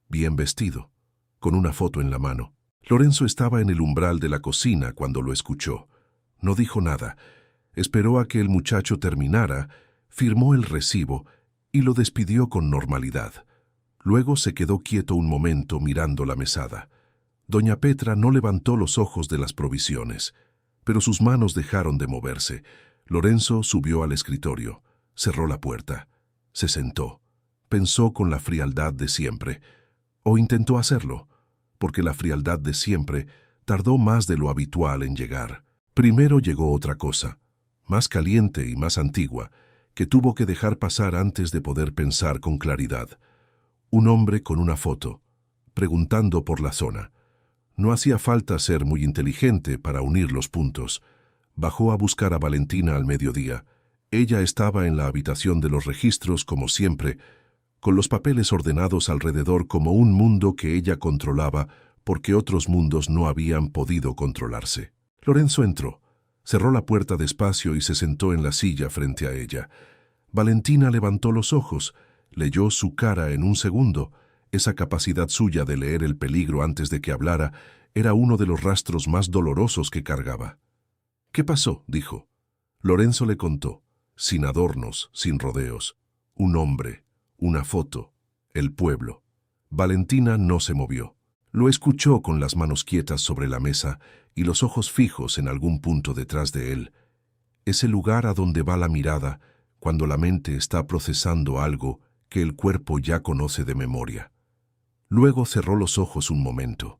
bien vestido, con una foto en la mano. Lorenzo estaba en el umbral de la cocina cuando lo escuchó. No dijo nada. Esperó a que el muchacho terminara, firmó el recibo y lo despidió con normalidad. Luego se quedó quieto un momento mirando la mesada. Doña Petra no levantó los ojos de las provisiones, pero sus manos dejaron de moverse. Lorenzo subió al escritorio, cerró la puerta, se sentó, pensó con la frialdad de siempre, o intentó hacerlo, porque la frialdad de siempre tardó más de lo habitual en llegar. Primero llegó otra cosa, más caliente y más antigua, que tuvo que dejar pasar antes de poder pensar con claridad. Un hombre con una foto, preguntando por la zona. No hacía falta ser muy inteligente para unir los puntos. Bajó a buscar a Valentina al mediodía. Ella estaba en la habitación de los registros como siempre, con los papeles ordenados alrededor como un mundo que ella controlaba porque otros mundos no habían podido controlarse. Lorenzo entró, cerró la puerta despacio y se sentó en la silla frente a ella. Valentina levantó los ojos, leyó su cara en un segundo. Esa capacidad suya de leer el peligro antes de que hablara era uno de los rastros más dolorosos que cargaba. «¿Qué pasó?», dijo. Lorenzo le contó, sin adornos, sin rodeos. Un hombre, una foto, el pueblo. Valentina no se movió. Lo escuchó con las manos quietas sobre la mesa y los ojos fijos en algún punto detrás de él. Ese lugar a donde va la mirada cuando la mente está procesando algo que el cuerpo ya conoce de memoria. Luego cerró los ojos un momento.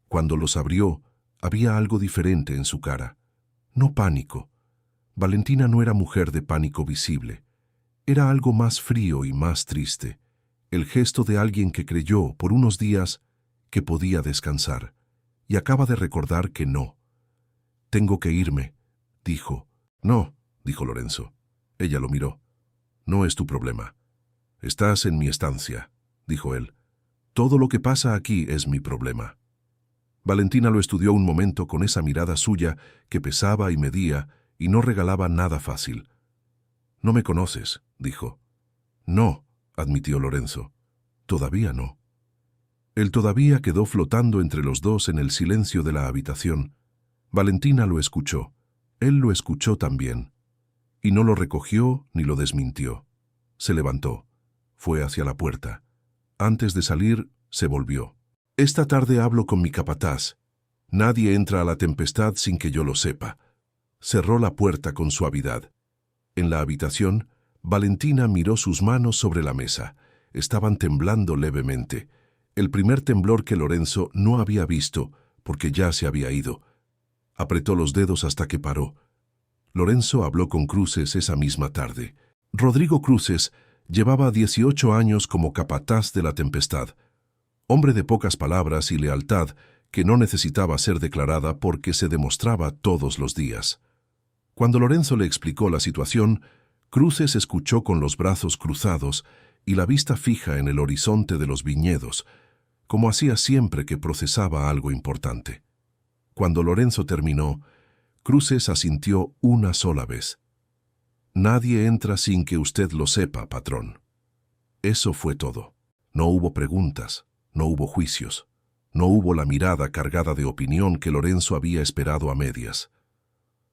Cuando los abrió, había algo diferente en su cara. No pánico. Valentina no era mujer de pánico visible. Era algo más frío y más triste. El gesto de alguien que creyó por unos días que podía descansar, y acaba de recordar que no. «Tengo que irme», dijo. «No», dijo Lorenzo. Ella lo miró. «No es tu problema. Estás en mi estancia», dijo él. «Todo lo que pasa aquí es mi problema». Valentina lo estudió un momento con esa mirada suya que pesaba y medía y no regalaba nada fácil. «No me conoces», dijo. «No», admitió Lorenzo. «Todavía no». El todavía quedó flotando entre los dos en el silencio de la habitación. Valentina lo escuchó. Él lo escuchó también. Y no lo recogió ni lo desmintió. Se levantó. Fue hacia la puerta. Antes de salir, se volvió. «Esta tarde hablo con mi capataz. Nadie entra a La Tempestad sin que yo lo sepa». Cerró la puerta con suavidad. En la habitación, Valentina miró sus manos sobre la mesa. Estaban temblando levemente. El primer temblor que Lorenzo no había visto, porque ya se había ido. Apretó los dedos hasta que paró. Lorenzo habló con Cruces esa misma tarde. Rodrigo Cruces llevaba 18 años como capataz de La Tempestad. Hombre de pocas palabras y lealtad que no necesitaba ser declarada porque se demostraba todos los días. Cuando Lorenzo le explicó la situación, Cruces escuchó con los brazos cruzados y la vista fija en el horizonte de los viñedos, como hacía siempre que procesaba algo importante. Cuando Lorenzo terminó, Cruces asintió una sola vez. «Nadie entra sin que usted lo sepa, patrón». Eso fue todo. No hubo preguntas, no hubo juicios, no hubo la mirada cargada de opinión que Lorenzo había esperado a medias.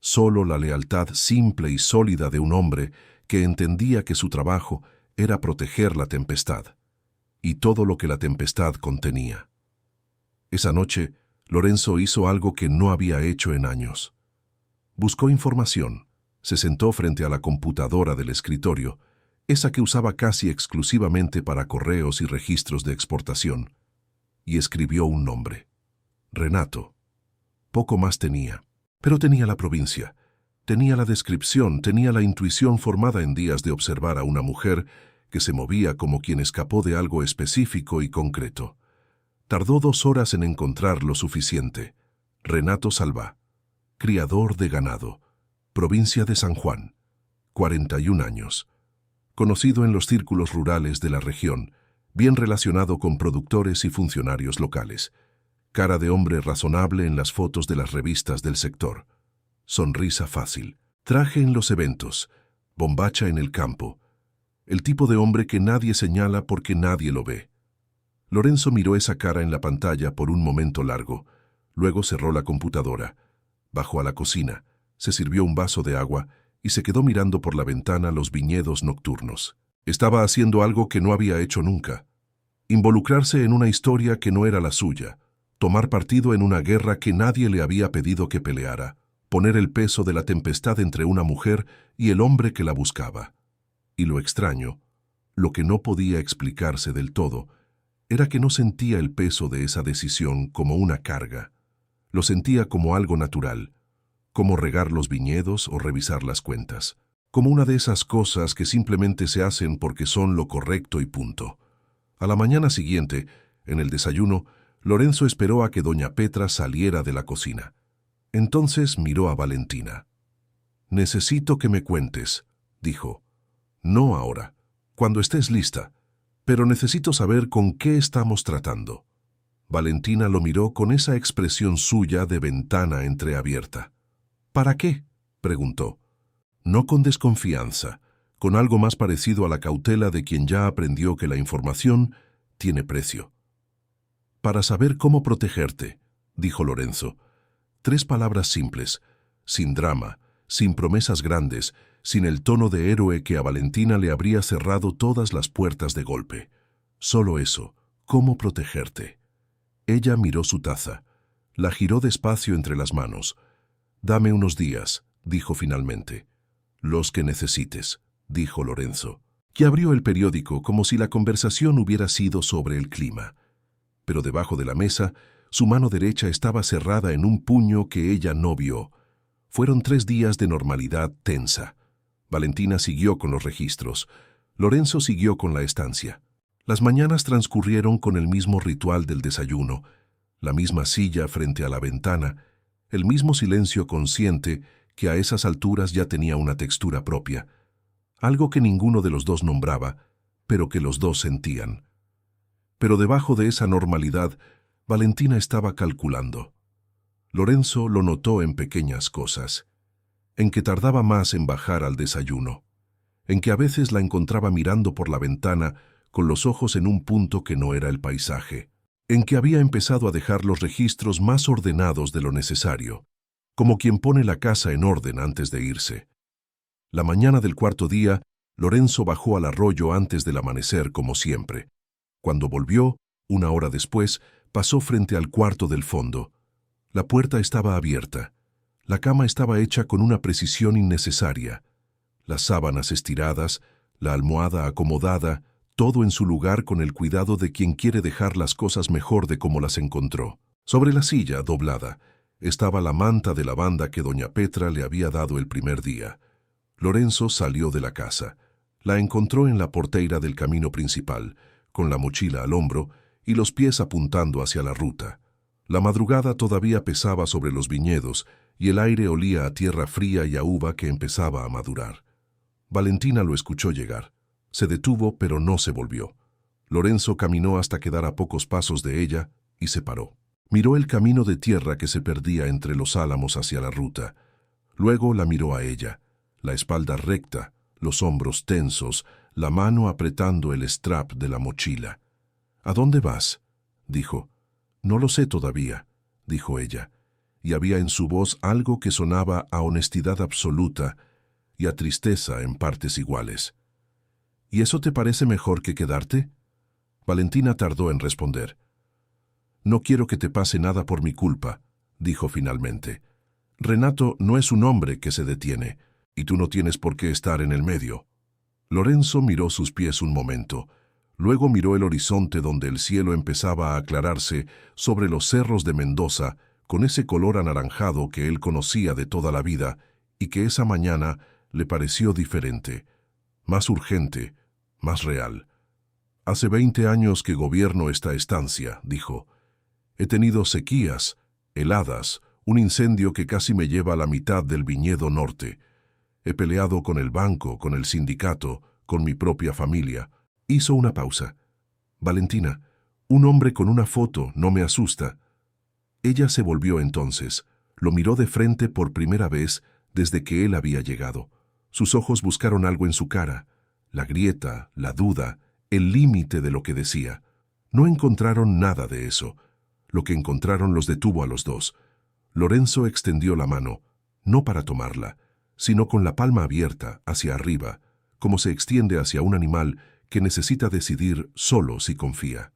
Solo la lealtad simple y sólida de un hombre que entendía que su trabajo era proteger la tempestad, y todo lo que la tempestad contenía. Esa noche, Lorenzo hizo algo que no había hecho en años. Buscó información, se sentó frente a la computadora del escritorio, esa que usaba casi exclusivamente para correos y registros de exportación, y escribió un nombre: Renato. Poco más tenía. Pero tenía la provincia, tenía la descripción, tenía la intuición formada en días de observar a una mujer que se movía como quien escapó de algo específico y concreto. Tardó 2 horas en encontrar lo suficiente. Renato Salvá, criador de ganado, provincia de San Juan, 41 años. Conocido en los círculos rurales de la región, bien relacionado con productores y funcionarios locales. Cara de hombre razonable en las fotos de las revistas del sector. Sonrisa fácil. Traje en los eventos. Bombacha en el campo. El tipo de hombre que nadie señala porque nadie lo ve. Lorenzo miró esa cara en la pantalla por un momento largo. Luego cerró la computadora. Bajó a la cocina, se sirvió un vaso de agua y se quedó mirando por la ventana los viñedos nocturnos. Estaba haciendo algo que no había hecho nunca. Involucrarse en una historia que no era la suya. Tomar partido en una guerra que nadie le había pedido que peleara, poner el peso de la tempestad entre una mujer y el hombre que la buscaba. Y lo extraño, lo que no podía explicarse del todo, era que no sentía el peso de esa decisión como una carga. Lo sentía como algo natural, como regar los viñedos o revisar las cuentas, como una de esas cosas que simplemente se hacen porque son lo correcto y punto. A la mañana siguiente, en el desayuno, Lorenzo esperó a que doña Petra saliera de la cocina. Entonces miró a Valentina. «Necesito que me cuentes», dijo. «No ahora, cuando estés lista, pero necesito saber con qué estamos tratando». Valentina lo miró con esa expresión suya de ventana entreabierta. «¿Para qué?», preguntó. No con desconfianza, con algo más parecido a la cautela de quien ya aprendió que la información tiene precio. «Para saber cómo protegerte», dijo Lorenzo. 3 palabras simples, sin drama, sin promesas grandes, sin el tono de héroe que a Valentina le habría cerrado todas las puertas de golpe. Solo eso, cómo protegerte. Ella miró su taza, la giró despacio entre las manos. «Dame unos días», dijo finalmente. «Los que necesites», dijo Lorenzo, que abrió el periódico como si la conversación hubiera sido sobre el clima. Pero debajo de la mesa, su mano derecha estaba cerrada en un puño que ella no vio. Fueron 3 días de normalidad tensa. Valentina siguió con los registros. Lorenzo siguió con la estancia. Las mañanas transcurrieron con el mismo ritual del desayuno, la misma silla frente a la ventana, el mismo silencio consciente que a esas alturas ya tenía una textura propia, algo que ninguno de los dos nombraba, pero que los dos sentían. Pero debajo de esa normalidad, Valentina estaba calculando. Lorenzo lo notó en pequeñas cosas, en que tardaba más en bajar al desayuno, en que a veces la encontraba mirando por la ventana con los ojos en un punto que no era el paisaje, en que había empezado a dejar los registros más ordenados de lo necesario, como quien pone la casa en orden antes de irse. La mañana del 4.º día, Lorenzo bajó al arroyo antes del amanecer como siempre. Cuando volvió, 1 hora después, pasó frente al cuarto del fondo. La puerta estaba abierta. La cama estaba hecha con una precisión innecesaria. Las sábanas estiradas, la almohada acomodada, todo en su lugar con el cuidado de quien quiere dejar las cosas mejor de como las encontró. Sobre la silla, doblada, estaba la manta de lavanda que doña Petra le había dado el primer día. Lorenzo salió de la casa. La encontró en la porteira del camino principal, con la mochila al hombro, y los pies apuntando hacia la ruta. La madrugada todavía pesaba sobre los viñedos y el aire olía a tierra fría y a uva que empezaba a madurar. Valentina lo escuchó llegar. Se detuvo, pero no se volvió. Lorenzo caminó hasta quedar a pocos pasos de ella y se paró. Miró el camino de tierra que se perdía entre los álamos hacia la ruta. Luego la miró a ella, la espalda recta, los hombros tensos, la mano apretando el strap de la mochila. «¿A dónde vas?», dijo. «No lo sé todavía», dijo ella, y había en su voz algo que sonaba a honestidad absoluta y a tristeza en partes iguales. «¿Y eso te parece mejor que quedarte?». Valentina tardó en responder. «No quiero que te pase nada por mi culpa», dijo finalmente. «Renato no es un hombre que se detiene, y tú no tienes por qué estar en el medio». Lorenzo miró sus pies un momento. Luego miró el horizonte donde el cielo empezaba a aclararse sobre los cerros de Mendoza con ese color anaranjado que él conocía de toda la vida y que esa mañana le pareció diferente, más urgente, más real. «Hace 20 años que gobierno esta estancia», dijo. «He tenido sequías, heladas, un incendio que casi me lleva a la mitad del viñedo norte. He peleado con el banco, con el sindicato, con mi propia familia». Hizo una pausa. «Valentina, un hombre con una foto no me asusta». Ella se volvió entonces. Lo miró de frente por primera vez desde que él había llegado. Sus ojos buscaron algo en su cara. La grieta, la duda, el límite de lo que decía. No encontraron nada de eso. Lo que encontraron los detuvo a los dos. Lorenzo extendió la mano, no para tomarla, sino con la palma abierta, hacia arriba, como se extiende hacia un animal que necesita decidir solo si confía.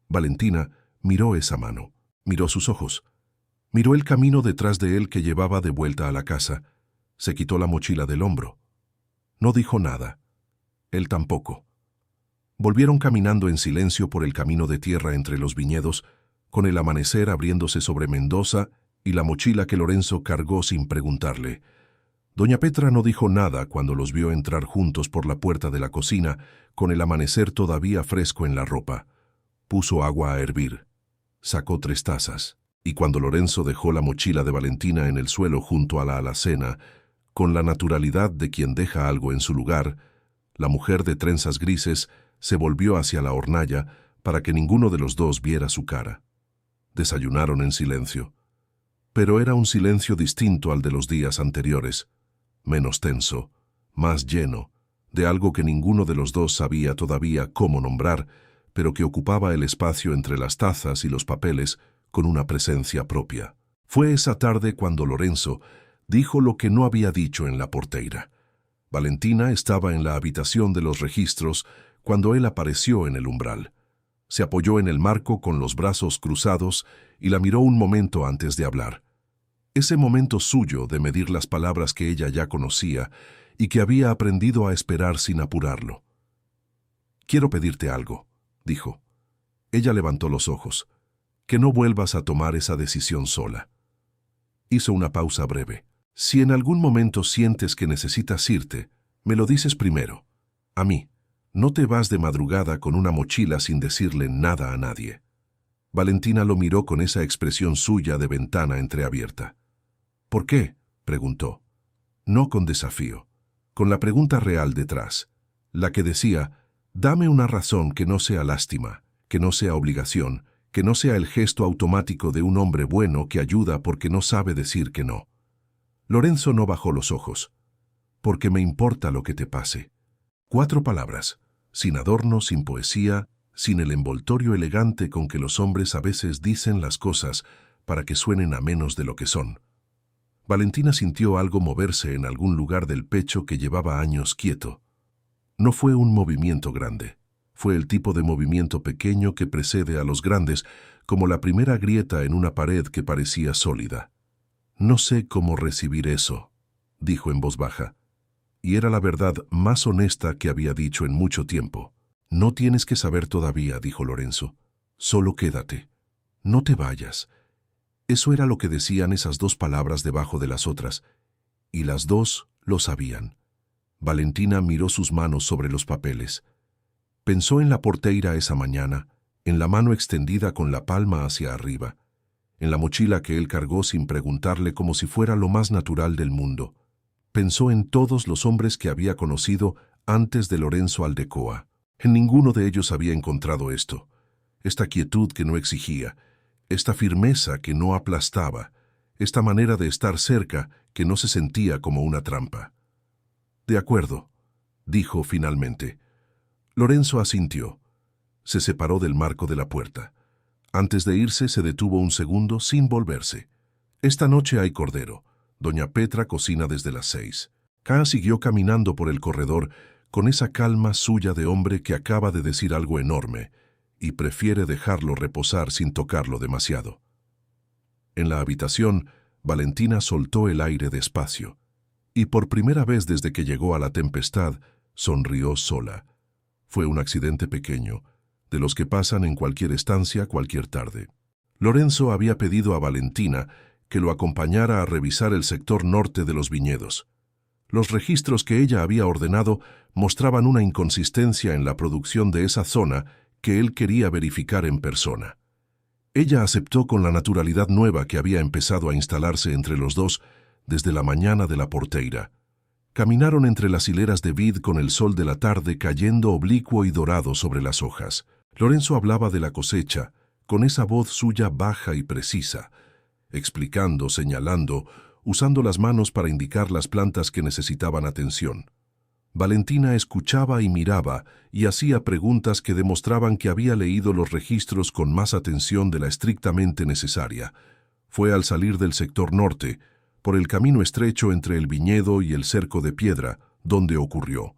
Valentina miró esa mano, miró sus ojos, miró el camino detrás de él que llevaba de vuelta a la casa, se quitó la mochila del hombro. No dijo nada. Él tampoco. Volvieron caminando en silencio por el camino de tierra entre los viñedos, con el amanecer abriéndose sobre Mendoza y la mochila que Lorenzo cargó sin preguntarle. Doña Petra no dijo nada cuando los vio entrar juntos por la puerta de la cocina, con el amanecer todavía fresco en la ropa. Puso agua a hervir. Sacó 3 tazas, y cuando Lorenzo dejó la mochila de Valentina en el suelo junto a la alacena, con la naturalidad de quien deja algo en su lugar, la mujer de trenzas grises se volvió hacia la hornalla para que ninguno de los dos viera su cara. Desayunaron en silencio. Pero era un silencio distinto al de los días anteriores, menos tenso, más lleno, de algo que ninguno de los dos sabía todavía cómo nombrar, pero que ocupaba el espacio entre las tazas y los papeles con una presencia propia. Fue esa tarde cuando Lorenzo dijo lo que no había dicho en la porteira. Valentina estaba en la habitación de los registros cuando él apareció en el umbral. Se apoyó en el marco con los brazos cruzados y la miró un momento antes de hablar. Ese momento suyo de medir las palabras que ella ya conocía y que había aprendido a esperar sin apurarlo. «Quiero pedirte algo», dijo. Ella levantó los ojos. «Que no vuelvas a tomar esa decisión sola». Hizo una pausa breve. «Si en algún momento sientes que necesitas irte, me lo dices primero. A mí. No te vas de madrugada con una mochila sin decirle nada a nadie». Valentina lo miró con esa expresión suya de ventana entreabierta. «¿Por qué?», preguntó. No con desafío, con la pregunta real detrás, la que decía, «Dame una razón que no sea lástima, que no sea obligación, que no sea el gesto automático de un hombre bueno que ayuda porque no sabe decir que no». Lorenzo no bajó los ojos. «Porque me importa lo que te pase». 4 palabras, sin adorno, sin poesía, sin el envoltorio elegante con que los hombres a veces dicen las cosas para que suenen a menos de lo que son. Valentina sintió algo moverse en algún lugar del pecho que llevaba años quieto. No fue un movimiento grande. Fue el tipo de movimiento pequeño que precede a los grandes, como la primera grieta en una pared que parecía sólida. «No sé cómo recibir eso», dijo en voz baja. Y era la verdad más honesta que había dicho en mucho tiempo. «No tienes que saber todavía», dijo Lorenzo. «Solo quédate. No te vayas». Eso era lo que decían esas 2 palabras debajo de las otras, y las 2 lo sabían. Valentina miró sus manos sobre los papeles. Pensó en la porteira esa mañana, en la mano extendida con la palma hacia arriba, en la mochila que él cargó sin preguntarle como si fuera lo más natural del mundo. Pensó en todos los hombres que había conocido antes de Lorenzo Aldecoa. En ninguno de ellos había encontrado esto, esta quietud que no exigía, esta firmeza que no aplastaba, esta manera de estar cerca que no se sentía como una trampa. «De acuerdo», dijo finalmente. Lorenzo asintió. Se separó del marco de la puerta. Antes de irse se detuvo un segundo sin volverse. «Esta noche hay cordero. Doña Petra cocina desde las 6». Kaa siguió caminando por el corredor con esa calma suya de hombre que acaba de decir algo enorme y prefiere dejarlo reposar sin tocarlo demasiado. En la habitación, Valentina soltó el aire despacio y por primera vez desde que llegó a la tempestad, sonrió sola. Fue un accidente pequeño, de los que pasan en cualquier estancia cualquier tarde. Lorenzo había pedido a Valentina que lo acompañara a revisar el sector norte de los viñedos. Los registros que ella había ordenado mostraban una inconsistencia en la producción de esa zona que él quería verificar en persona. Ella aceptó con la naturalidad nueva que había empezado a instalarse entre los dos desde la mañana de la porteira. Caminaron entre las hileras de vid con el sol de la tarde cayendo oblicuo y dorado sobre las hojas. Lorenzo hablaba de la cosecha, con esa voz suya baja y precisa, explicando, señalando, usando las manos para indicar las plantas que necesitaban atención. Valentina escuchaba y miraba y hacía preguntas que demostraban que había leído los registros con más atención de la estrictamente necesaria. Fue al salir del sector norte, por el camino estrecho entre el viñedo y el cerco de piedra, donde ocurrió.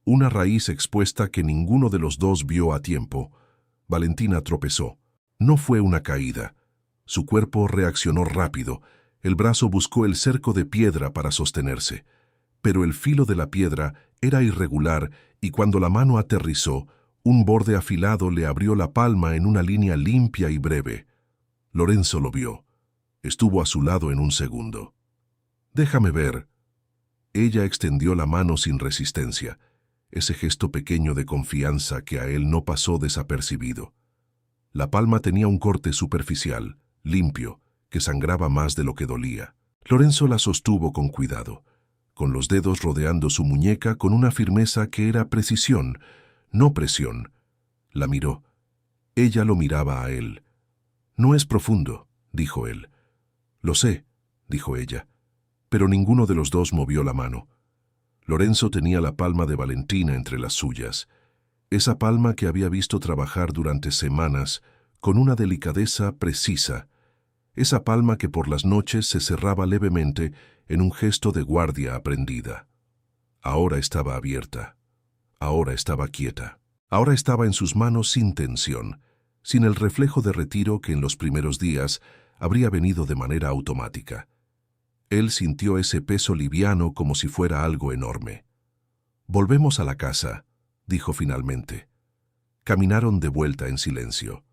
Una raíz expuesta que ninguno de los dos vio a tiempo. Valentina tropezó. No fue una caída. Su cuerpo reaccionó rápido. El brazo buscó el cerco de piedra para sostenerse. Pero el filo de la piedra era irregular y cuando la mano aterrizó, un borde afilado le abrió la palma en una línea limpia y breve. Lorenzo lo vio. Estuvo a su lado en un segundo. «Déjame ver». Ella extendió la mano sin resistencia, ese gesto pequeño de confianza que a él no pasó desapercibido. La palma tenía un corte superficial, limpio, que sangraba más de lo que dolía. Lorenzo la sostuvo con cuidado, con los dedos rodeando su muñeca con una firmeza que era precisión, no presión. La miró. Ella lo miraba a él. «No es profundo», dijo él. «Lo sé», dijo ella, pero ninguno de los dos movió la mano. Lorenzo tenía la palma de Valentina entre las suyas, esa palma que había visto trabajar durante semanas con una delicadeza precisa, esa palma que por las noches se cerraba levemente en un gesto de guardia aprendida. Ahora estaba abierta, ahora estaba quieta, ahora estaba en sus manos sin tensión, sin el reflejo de retiro que en los primeros días habría venido de manera automática. Él sintió ese peso liviano como si fuera algo enorme. «Volvemos a la casa», dijo finalmente. Caminaron de vuelta en silencio.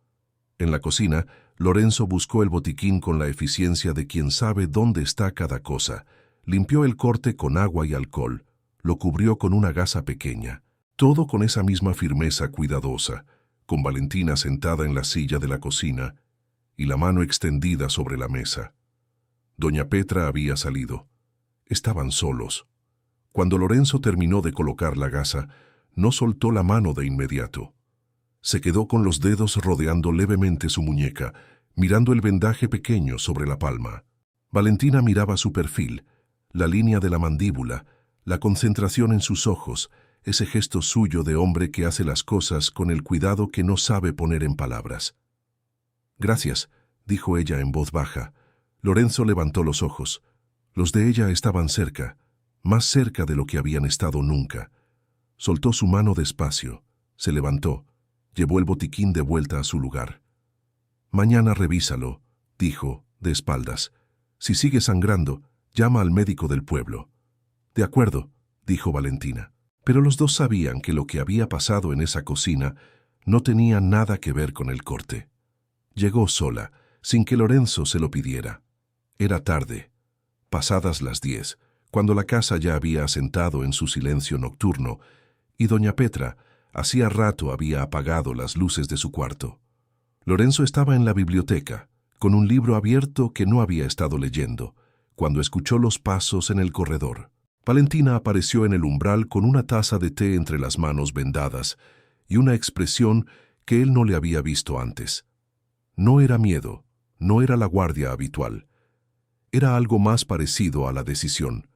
En la cocina, Lorenzo buscó el botiquín con la eficiencia de quien sabe dónde está cada cosa, limpió el corte con agua y alcohol, lo cubrió con una gasa pequeña, todo con esa misma firmeza cuidadosa, con Valentina sentada en la silla de la cocina y la mano extendida sobre la mesa. Doña Petra había salido. Estaban solos. Cuando Lorenzo terminó de colocar la gasa, no soltó la mano de inmediato. Se quedó con los dedos rodeando levemente su muñeca, mirando el vendaje pequeño sobre la palma. Valentina miraba su perfil, la línea de la mandíbula, la concentración en sus ojos, ese gesto suyo de hombre que hace las cosas con el cuidado que no sabe poner en palabras. «Gracias», dijo ella en voz baja. Lorenzo levantó los ojos. Los de ella estaban cerca, más cerca de lo que habían estado nunca. Soltó su mano despacio, se levantó, llevó el botiquín de vuelta a su lugar. «Mañana revísalo», dijo, de espaldas. «Si sigue sangrando, llama al médico del pueblo». «De acuerdo», dijo Valentina. Pero los dos sabían que lo que había pasado en esa cocina no tenía nada que ver con el corte. Llegó sola, sin que Lorenzo se lo pidiera. Era tarde, pasadas las 10, cuando la casa ya había asentado en su silencio nocturno, y doña Petra, Hacía rato había apagado las luces de su cuarto. Lorenzo estaba en la biblioteca, con un libro abierto que no había estado leyendo, cuando escuchó los pasos en el corredor. Valentina apareció en el umbral con una taza de té entre las manos vendadas y una expresión que él no le había visto antes. No era miedo, no era la guardia habitual. Era algo más parecido a la decisión.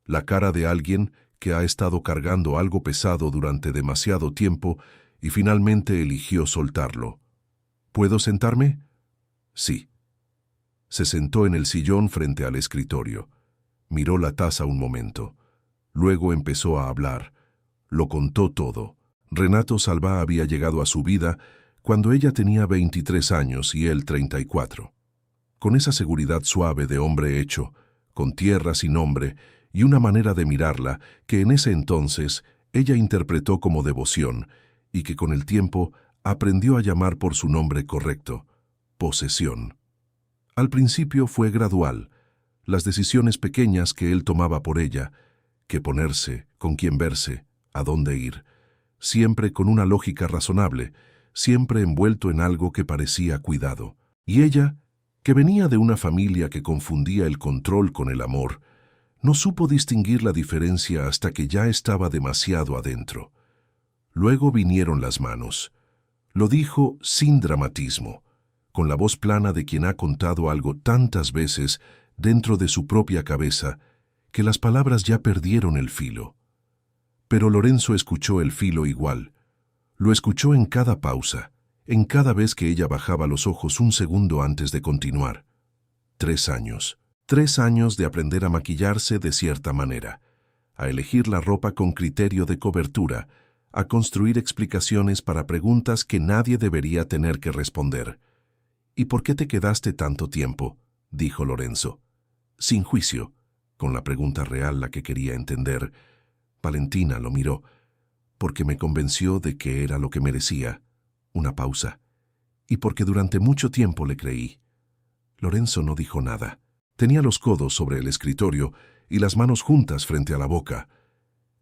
La cara de alguien que ha estado cargando algo pesado durante demasiado tiempo y finalmente eligió soltarlo. ¿Puedo sentarme? Sí. Se sentó en el sillón frente al escritorio. Miró la taza un momento. Luego empezó a hablar. Lo contó todo. Renato Salvá había llegado a su vida cuando ella tenía 23 años y él 34. Con esa seguridad suave de hombre hecho, con tierra sin nombre y una manera de mirarla que en ese entonces ella interpretó como devoción y que con el tiempo aprendió a llamar por su nombre correcto, posesión. Al principio fue gradual, las decisiones pequeñas que él tomaba por ella, qué ponerse, con quién verse, a dónde ir, siempre con una lógica razonable, siempre envuelto en algo que parecía cuidado. Y ella, que venía de una familia que confundía el control con el amor, no supo distinguir la diferencia hasta que ya estaba demasiado adentro. Luego vinieron las manos. Lo dijo sin dramatismo, con la voz plana de quien ha contado algo tantas veces dentro de su propia cabeza que las palabras ya perdieron el filo. Pero Lorenzo escuchó el filo igual. Lo escuchó en cada pausa, en cada vez que ella bajaba los ojos un segundo antes de continuar. 3 años. 3 años de aprender a maquillarse de cierta manera, a elegir la ropa con criterio de cobertura, a construir explicaciones para preguntas que nadie debería tener que responder. ¿Y por qué te quedaste tanto tiempo?, dijo Lorenzo. Sin juicio, con la pregunta real la que quería entender. Valentina lo miró, porque me convenció de que era lo que merecía, una pausa, y porque durante mucho tiempo le creí. Lorenzo no dijo nada. Tenía los codos sobre el escritorio y las manos juntas frente a la boca.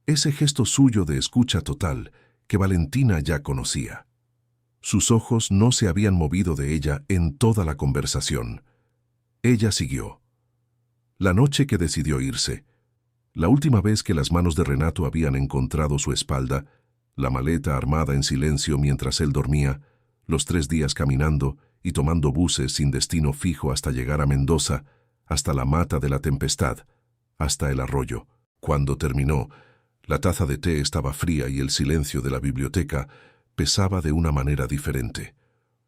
Ese gesto suyo de escucha total que Valentina ya conocía. Sus ojos no se habían movido de ella en toda la conversación. Ella siguió. La noche que decidió irse, la última vez que las manos de Renato habían encontrado su espalda, la maleta armada en silencio mientras él dormía, los 3 días caminando y tomando buses sin destino fijo hasta llegar a Mendoza, hasta la mata de la tempestad, hasta el arroyo. Cuando terminó, la taza de té estaba fría y el silencio de la biblioteca pesaba de una manera diferente.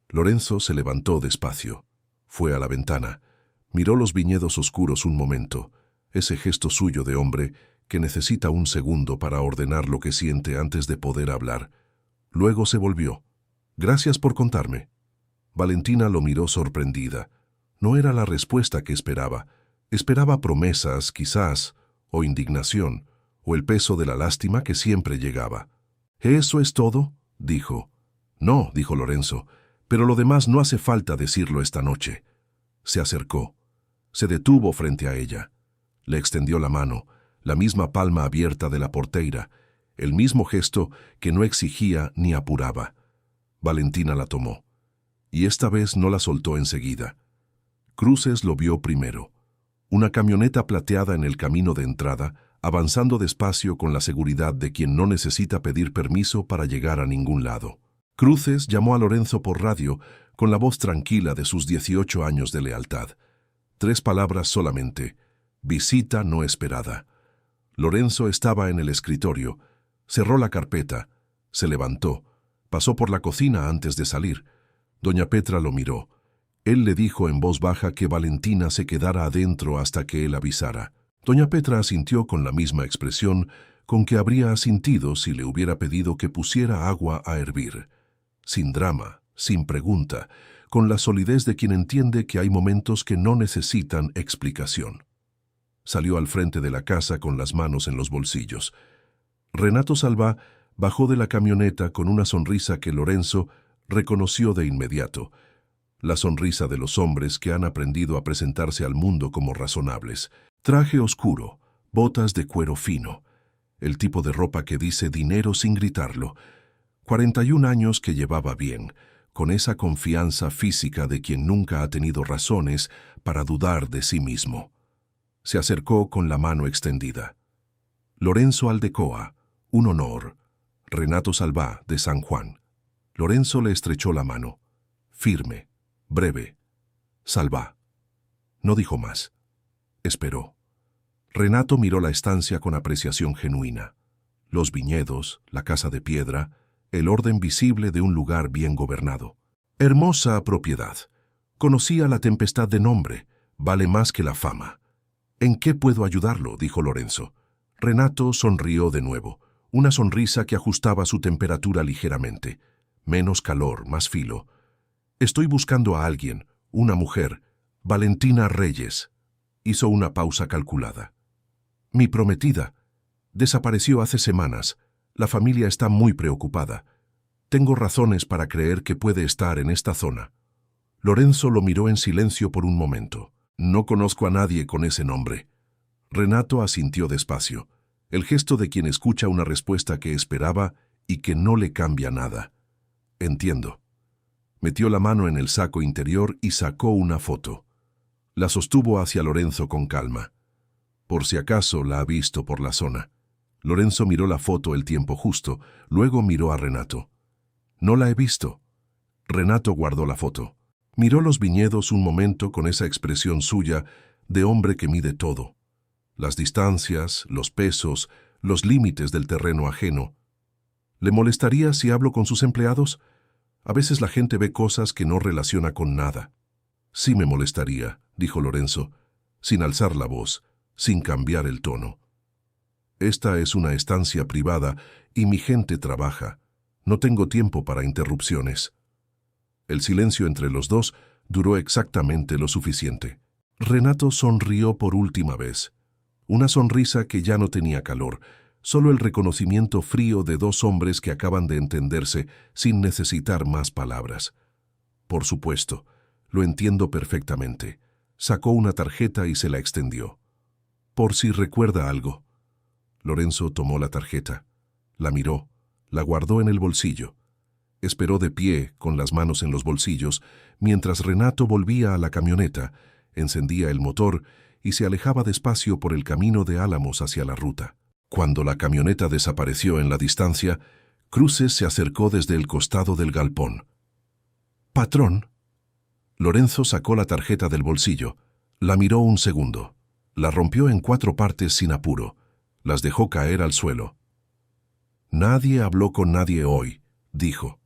Lorenzo se levantó despacio, fue a la ventana, miró los viñedos oscuros un momento, ese gesto suyo de hombre que necesita un segundo para ordenar lo que siente antes de poder hablar. Luego se volvió. «Gracias por contarme». Valentina lo miró sorprendida. No era la respuesta que esperaba. Esperaba promesas, quizás, o indignación, o el peso de la lástima que siempre llegaba. «¿Eso es todo?», dijo. «No», dijo Lorenzo, «pero lo demás no hace falta decirlo esta noche». Se acercó. Se detuvo frente a ella. Le extendió la mano, la misma palma abierta de la porteira, el mismo gesto que no exigía ni apuraba. Valentina la tomó. Y esta vez no la soltó enseguida. Cruces lo vio primero. Una camioneta plateada en el camino de entrada, avanzando despacio con la seguridad de quien no necesita pedir permiso para llegar a ningún lado. Cruces llamó a Lorenzo por radio con la voz tranquila de sus 18 años de lealtad. 3 palabras solamente. Visita no esperada. Lorenzo estaba en el escritorio. Cerró la carpeta. Se levantó. Pasó por la cocina antes de salir. Doña Petra lo miró. Él le dijo en voz baja que Valentina se quedara adentro hasta que él avisara. Doña Petra asintió con la misma expresión con que habría asintido si le hubiera pedido que pusiera agua a hervir. Sin drama, sin pregunta, con la solidez de quien entiende que hay momentos que no necesitan explicación. Salió al frente de la casa con las manos en los bolsillos. Renato Salvá bajó de la camioneta con una sonrisa que Lorenzo reconoció de inmediato. La sonrisa de los hombres que han aprendido a presentarse al mundo como razonables. Traje oscuro, botas de cuero fino, el tipo de ropa que dice dinero sin gritarlo, 41 años que llevaba bien, con esa confianza física de quien nunca ha tenido razones para dudar de sí mismo. Se acercó con la mano extendida. Lorenzo Aldecoa, un honor. Renato Salvá, de San Juan. Lorenzo le estrechó la mano. Firme, breve. Salvá. No dijo más. Esperó. Renato miró la estancia con apreciación genuina. Los viñedos, la casa de piedra, el orden visible de un lugar bien gobernado. Hermosa propiedad. Conocía la tempestad de nombre. Vale más que la fama. ¿En qué puedo ayudarlo?, dijo Lorenzo. Renato sonrió de nuevo, una sonrisa que ajustaba su temperatura ligeramente. Menos calor, más filo. Estoy buscando a alguien, una mujer, Valentina Reyes. Hizo una pausa calculada. Mi prometida. Desapareció hace semanas. La familia está muy preocupada. Tengo razones para creer que puede estar en esta zona. Lorenzo lo miró en silencio por un momento. No conozco a nadie con ese nombre. Renato asintió despacio, el gesto de quien escucha una respuesta que esperaba y que no le cambia nada. Entiendo. Metió la mano en el saco interior y sacó una foto. La sostuvo hacia Lorenzo con calma. Por si acaso la ha visto por la zona. Lorenzo miró la foto el tiempo justo, luego miró a Renato. No la he visto. Renato guardó la foto. Miró los viñedos un momento con esa expresión suya de hombre que mide todo. Las distancias, los pesos, los límites del terreno ajeno. ¿Le molestaría si hablo con sus empleados? A veces la gente ve cosas que no relaciona con nada. Sí me molestaría, dijo Lorenzo, sin alzar la voz, sin cambiar el tono. Esta es una estancia privada y mi gente trabaja. No tengo tiempo para interrupciones. El silencio entre los dos duró exactamente lo suficiente. Renato sonrió por última vez. Una sonrisa que ya no tenía calor, solo el reconocimiento frío de dos hombres que acaban de entenderse sin necesitar más palabras. Por supuesto, lo entiendo perfectamente. Sacó una tarjeta y se la extendió. Por si recuerda algo. Lorenzo tomó la tarjeta, la miró, la guardó en el bolsillo. Esperó de pie, con las manos en los bolsillos, mientras Renato volvía a la camioneta, encendía el motor y se alejaba despacio por el camino de Álamos hacia la ruta. Cuando la camioneta desapareció en la distancia, Cruces se acercó desde el costado del galpón. «Patrón». Lorenzo sacó la tarjeta del bolsillo, la miró un segundo, la rompió en 4 partes sin apuro, las dejó caer al suelo. «Nadie habló con nadie hoy», dijo.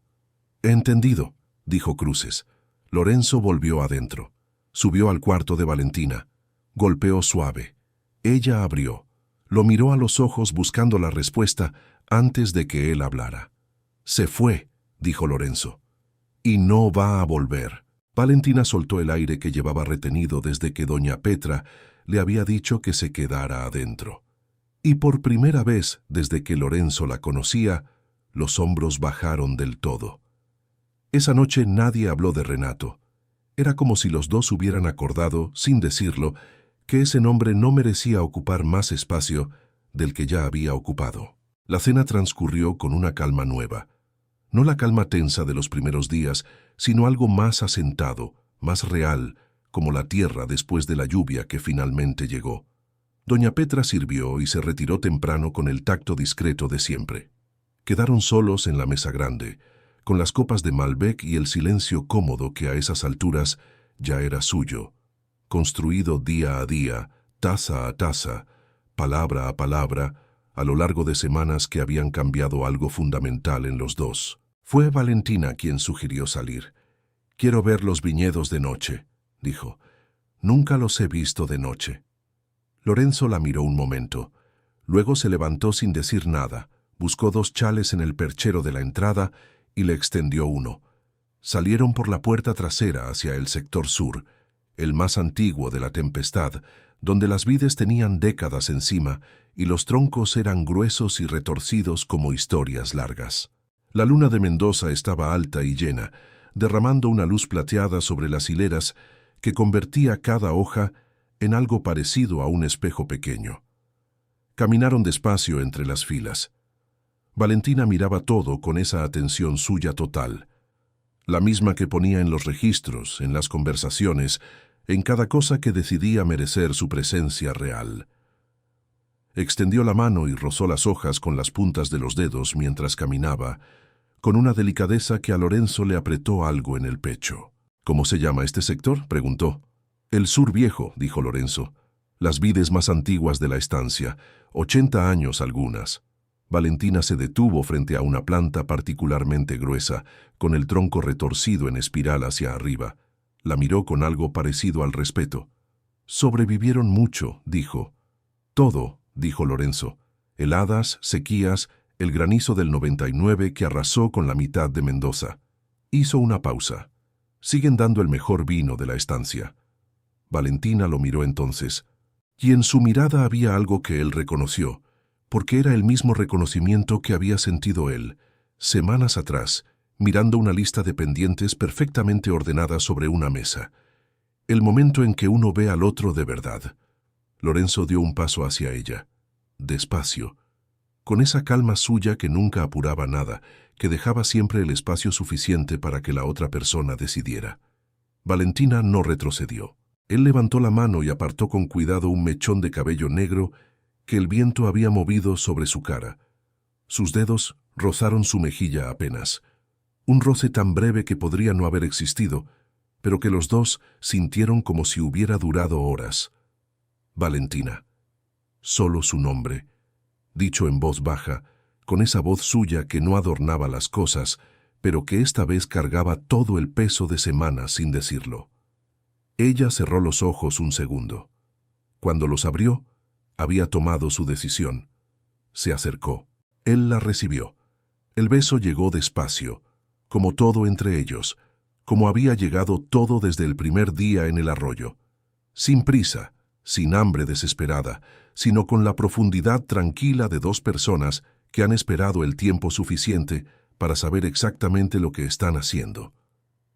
«Entendido», dijo Cruces. Lorenzo volvió adentro. Subió al cuarto de Valentina. Golpeó suave. Ella abrió. Lo miró a los ojos buscando la respuesta antes de que él hablara. «Se fue», dijo Lorenzo. «Y no va a volver». Valentina soltó el aire que llevaba retenido desde que doña Petra le había dicho que se quedara adentro. Y por primera vez desde que Lorenzo la conocía, los hombros bajaron del todo. Esa noche nadie habló de Renato. Era como si los dos hubieran acordado, sin decirlo, que ese nombre no merecía ocupar más espacio del que ya había ocupado. La cena transcurrió con una calma nueva. No la calma tensa de los primeros días, sino algo más asentado, más real, como la tierra después de la lluvia que finalmente llegó. Doña Petra sirvió y se retiró temprano con el tacto discreto de siempre. Quedaron solos en la mesa grande, con las copas de Malbec y el silencio cómodo que a esas alturas ya era suyo, construido día a día, taza a taza, palabra a palabra, a lo largo de semanas que habían cambiado algo fundamental en los dos. Fue Valentina quien sugirió salir. «Quiero ver los viñedos de noche», dijo. «Nunca los he visto de noche». Lorenzo la miró un momento. Luego se levantó sin decir nada, buscó 2 chales en el perchero de la entrada y le extendió uno. Salieron por la puerta trasera hacia el sector sur, el más antiguo de la tempestad, donde las vides tenían décadas encima y los troncos eran gruesos y retorcidos como historias largas. La luna de Mendoza estaba alta y llena, derramando una luz plateada sobre las hileras que convertía cada hoja en algo parecido a un espejo pequeño. Caminaron despacio entre las filas. Valentina miraba todo con esa atención suya total, la misma que ponía en los registros, en las conversaciones, en cada cosa que decidía merecer su presencia real. Extendió la mano y rozó las hojas con las puntas de los dedos mientras caminaba, con una delicadeza que a Lorenzo le apretó algo en el pecho. «¿Cómo se llama este sector?», preguntó. «El Sur Viejo», dijo Lorenzo. «Las vides más antiguas de la estancia, 80 años algunas». Valentina se detuvo frente a una planta particularmente gruesa, con el tronco retorcido en espiral hacia arriba. La miró con algo parecido al respeto. «Sobrevivieron mucho», dijo. «Todo», dijo Lorenzo. «Heladas, sequías, el granizo del 99 que arrasó con la mitad de Mendoza». Hizo una pausa. «Siguen dando el mejor vino de la estancia». Valentina lo miró entonces, y en su mirada había algo que él reconoció, porque era el mismo reconocimiento que había sentido él, semanas atrás, mirando una lista de pendientes perfectamente ordenada sobre una mesa. El momento en que uno ve al otro de verdad. Lorenzo dio un paso hacia ella, despacio, con esa calma suya que nunca apuraba nada, que dejaba siempre el espacio suficiente para que la otra persona decidiera. Valentina no retrocedió. Él levantó la mano y apartó con cuidado un mechón de cabello negro que el viento había movido sobre su cara. Sus dedos rozaron su mejilla apenas. Un roce tan breve que podría no haber existido, pero que los dos sintieron como si hubiera durado horas. Valentina. Solo su nombre, dicho en voz baja, con esa voz suya que no adornaba las cosas, pero que esta vez cargaba todo el peso de semanas sin decirlo. Ella cerró los ojos un segundo. Cuando los abrió, había tomado su decisión. Se acercó. Él la recibió. El beso llegó despacio, como todo entre ellos, como había llegado todo desde el primer día en el arroyo. Sin prisa, sin hambre desesperada, sino con la profundidad tranquila de dos personas que han esperado el tiempo suficiente para saber exactamente lo que están haciendo.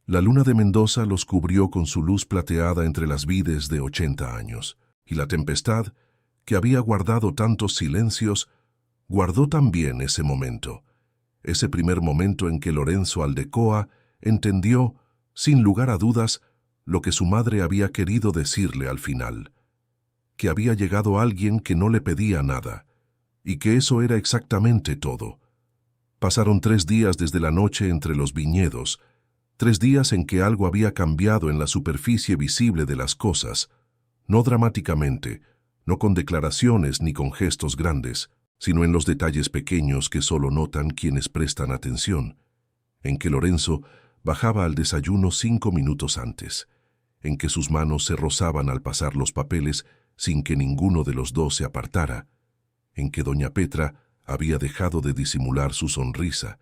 La luna de Mendoza los cubrió con su luz plateada entre las vides de 80 años, y la tempestad, que había guardado tantos silencios, guardó también ese momento, ese primer momento en que Lorenzo Aldecoa entendió, sin lugar a dudas, lo que su madre había querido decirle al final, que había llegado alguien que no le pedía nada, y que eso era exactamente todo. Pasaron 3 días desde la noche entre los viñedos, 3 días en que algo había cambiado en la superficie visible de las cosas, no dramáticamente, no con declaraciones ni con gestos grandes, sino en los detalles pequeños que solo notan quienes prestan atención, en que Lorenzo bajaba al desayuno 5 minutos antes, en que sus manos se rozaban al pasar los papeles sin que ninguno de los dos se apartara, en que doña Petra había dejado de disimular su sonrisa,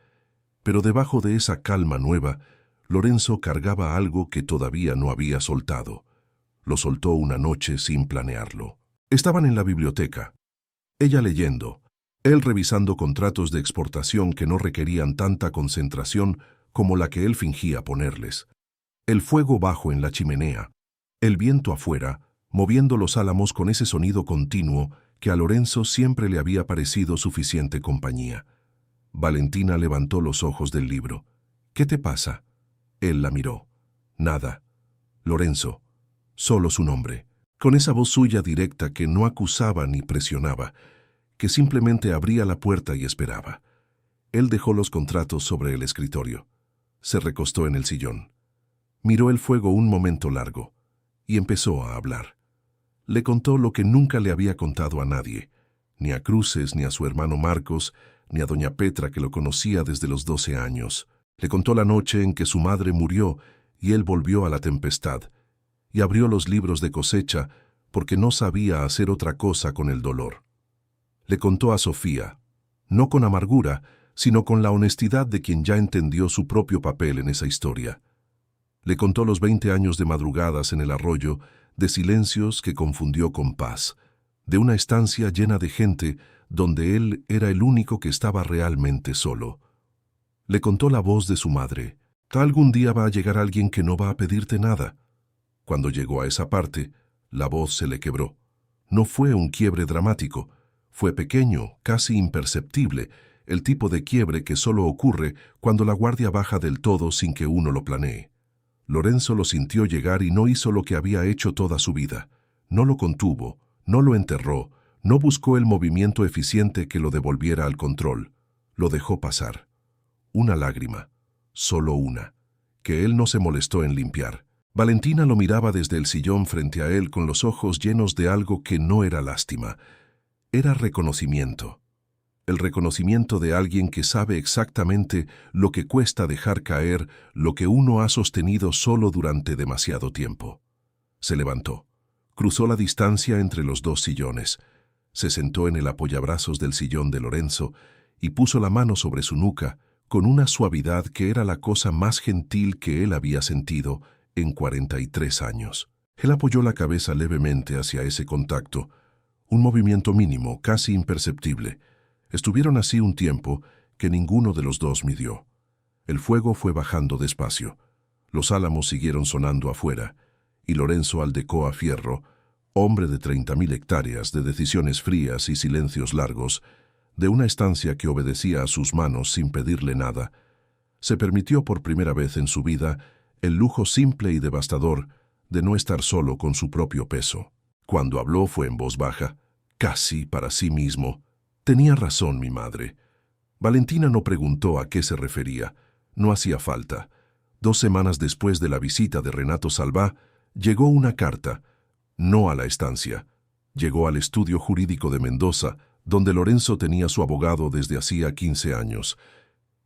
pero debajo de esa calma nueva, Lorenzo cargaba algo que todavía no había soltado. Lo soltó una noche sin planearlo. Estaban en la biblioteca, ella leyendo, él revisando contratos de exportación que no requerían tanta concentración como la que él fingía ponerles. El fuego bajo en la chimenea, el viento afuera, moviendo los álamos con ese sonido continuo que a Lorenzo siempre le había parecido suficiente compañía. Valentina levantó los ojos del libro. «¿Qué te pasa?» Él la miró. «Nada. Lorenzo». Solo su nombre, con esa voz suya directa que no acusaba ni presionaba, que simplemente abría la puerta y esperaba. Él dejó los contratos sobre el escritorio. Se recostó en el sillón. Miró el fuego un momento largo y empezó a hablar. Le contó lo que nunca le había contado a nadie, ni a Cruces, ni a su hermano Marcos, ni a doña Petra, que lo conocía desde los 12 años. Le contó la noche en que su madre murió y él volvió a la tempestad, y abrió los libros de cosecha porque no sabía hacer otra cosa con el dolor. Le contó a Sofía, no con amargura, sino con la honestidad de quien ya entendió su propio papel en esa historia. Le contó los 20 años de madrugadas en el arroyo, de silencios que confundió con paz, de una estancia llena de gente donde él era el único que estaba realmente solo. Le contó la voz de su madre. «Algún día va a llegar alguien que no va a pedirte nada». Cuando llegó a esa parte, la voz se le quebró. No fue un quiebre dramático, fue pequeño, casi imperceptible, el tipo de quiebre que solo ocurre cuando la guardia baja del todo sin que uno lo planee. Lorenzo lo sintió llegar y no hizo lo que había hecho toda su vida. No lo contuvo, no lo enterró, no buscó el movimiento eficiente que lo devolviera al control. Lo dejó pasar. Una lágrima, solo una, que él no se molestó en limpiar. Valentina lo miraba desde el sillón frente a él con los ojos llenos de algo que no era lástima. Era reconocimiento. El reconocimiento de alguien que sabe exactamente lo que cuesta dejar caer lo que uno ha sostenido solo durante demasiado tiempo. Se levantó, cruzó la distancia entre los dos sillones, se sentó en el apoyabrazos del sillón de Lorenzo y puso la mano sobre su nuca con una suavidad que era la cosa más gentil que él había sentido en 43 años. Él apoyó la cabeza levemente hacia ese contacto, un movimiento mínimo, casi imperceptible. Estuvieron así un tiempo que ninguno de los dos midió. El fuego fue bajando despacio. Los álamos siguieron sonando afuera, y Lorenzo Aldecoa Fierro, hombre de 30.000 hectáreas de decisiones frías y silencios largos, de una estancia que obedecía a sus manos sin pedirle nada, se permitió por primera vez en su vida el lujo simple y devastador de no estar solo con su propio peso. Cuando habló fue en voz baja, casi para sí mismo. Tenía razón mi madre. Valentina no preguntó a qué se refería. No hacía falta. 2 semanas después de la visita de Renato Salvá, llegó una carta, no a la estancia. Llegó al estudio jurídico de Mendoza, donde Lorenzo tenía su abogado desde hacía 15 años.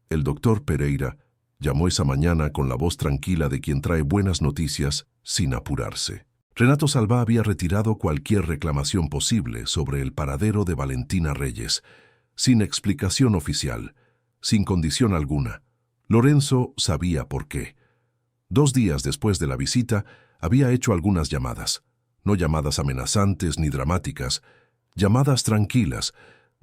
El doctor Pereira llamó esa mañana con la voz tranquila de quien trae buenas noticias sin apurarse. Renato Salvá había retirado cualquier reclamación posible sobre el paradero de Valentina Reyes, sin explicación oficial, sin condición alguna. Lorenzo sabía por qué. 2 días después de la visita, había hecho algunas llamadas, no llamadas amenazantes ni dramáticas, llamadas tranquilas,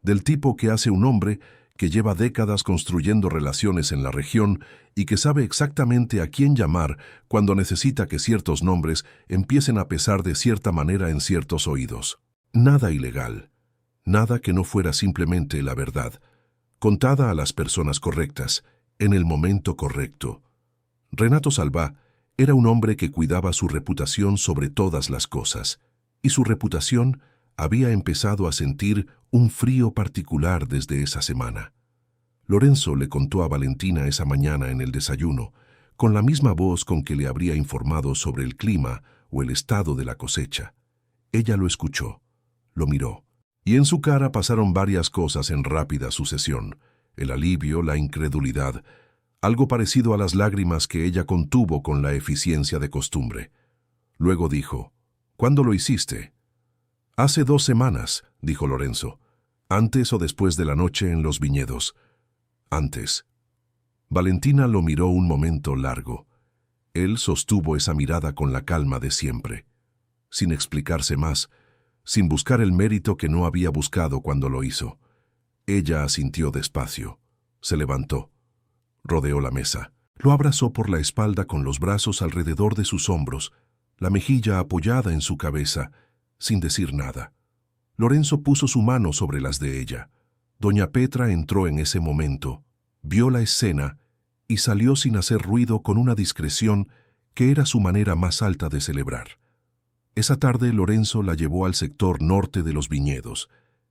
del tipo que hace un hombre que lleva décadas construyendo relaciones en la región y que sabe exactamente a quién llamar cuando necesita que ciertos nombres empiecen a pesar de cierta manera en ciertos oídos. Nada ilegal, nada que no fuera simplemente la verdad, contada a las personas correctas, en el momento correcto. Renato Salvá era un hombre que cuidaba su reputación sobre todas las cosas, y su reputación había empezado a sentir un frío particular desde esa semana. Lorenzo le contó a Valentina esa mañana en el desayuno, con la misma voz con que le habría informado sobre el clima o el estado de la cosecha. Ella lo escuchó, lo miró, y en su cara pasaron varias cosas en rápida sucesión: el alivio, la incredulidad, algo parecido a las lágrimas que ella contuvo con la eficiencia de costumbre. Luego dijo: «¿Cuándo lo hiciste?» «Hace 2 semanas», dijo Lorenzo. «¿Antes o después de la noche en los viñedos?» «Antes». Valentina lo miró un momento largo. Él sostuvo esa mirada con la calma de siempre, sin explicarse más, sin buscar el mérito que no había buscado cuando lo hizo. Ella asintió despacio, se levantó, rodeó la mesa, lo abrazó por la espalda con los brazos alrededor de sus hombros, la mejilla apoyada en su cabeza, sin decir nada. Lorenzo puso su mano sobre las de ella. Doña Petra entró en ese momento, vio la escena y salió sin hacer ruido con una discreción que era su manera más alta de celebrar. Esa tarde Lorenzo la llevó al sector norte de los viñedos,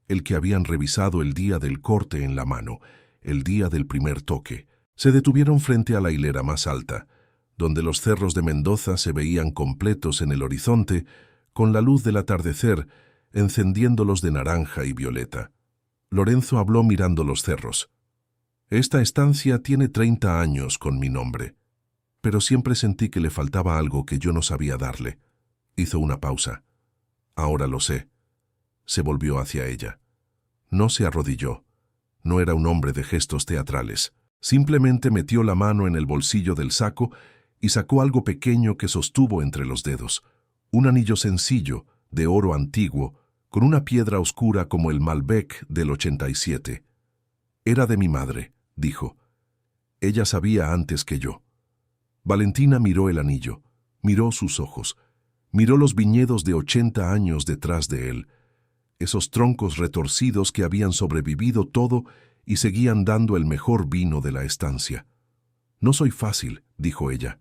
el que habían revisado el día del corte en la mano, el día del primer toque. Se detuvieron frente a la hilera más alta, donde los cerros de Mendoza se veían completos en el horizonte, con la luz del atardecer encendiéndolos de naranja y violeta. Lorenzo habló mirando los cerros. «Esta estancia tiene 30 años con mi nombre, pero siempre sentí que le faltaba algo que yo no sabía darle». Hizo una pausa. «Ahora lo sé». Se volvió hacia ella. No se arrodilló. No era un hombre de gestos teatrales. Simplemente metió la mano en el bolsillo del saco y sacó algo pequeño que sostuvo entre los dedos. Un anillo sencillo, de oro antiguo, con una piedra oscura como el Malbec del 87. «Era de mi madre», dijo. Ella sabía antes que yo. Valentina miró el anillo, miró sus ojos, miró los viñedos de 80 años detrás de él, esos troncos retorcidos que habían sobrevivido todo y seguían dando el mejor vino de la estancia. «No soy fácil», dijo ella.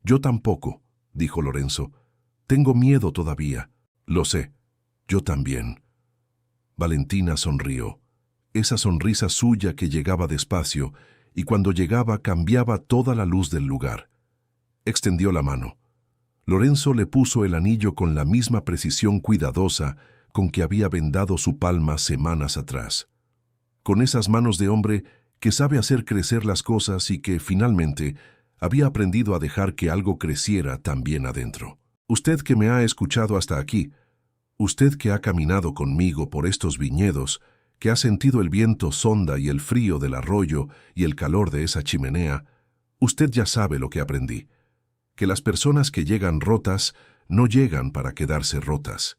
«Yo tampoco», dijo Lorenzo. «Tengo miedo todavía». «Lo sé. Yo también». Valentina sonrió. Esa sonrisa suya que llegaba despacio y cuando llegaba cambiaba toda la luz del lugar. Extendió la mano. Lorenzo le puso el anillo con la misma precisión cuidadosa con que había vendado su palma semanas atrás. Con esas manos de hombre que sabe hacer crecer las cosas y que, finalmente, había aprendido a dejar que algo creciera también adentro. Usted que me ha escuchado hasta aquí, usted que ha caminado conmigo por estos viñedos, que ha sentido el viento sonda y el frío del arroyo y el calor de esa chimenea, usted ya sabe lo que aprendí. Que las personas que llegan rotas no llegan para quedarse rotas.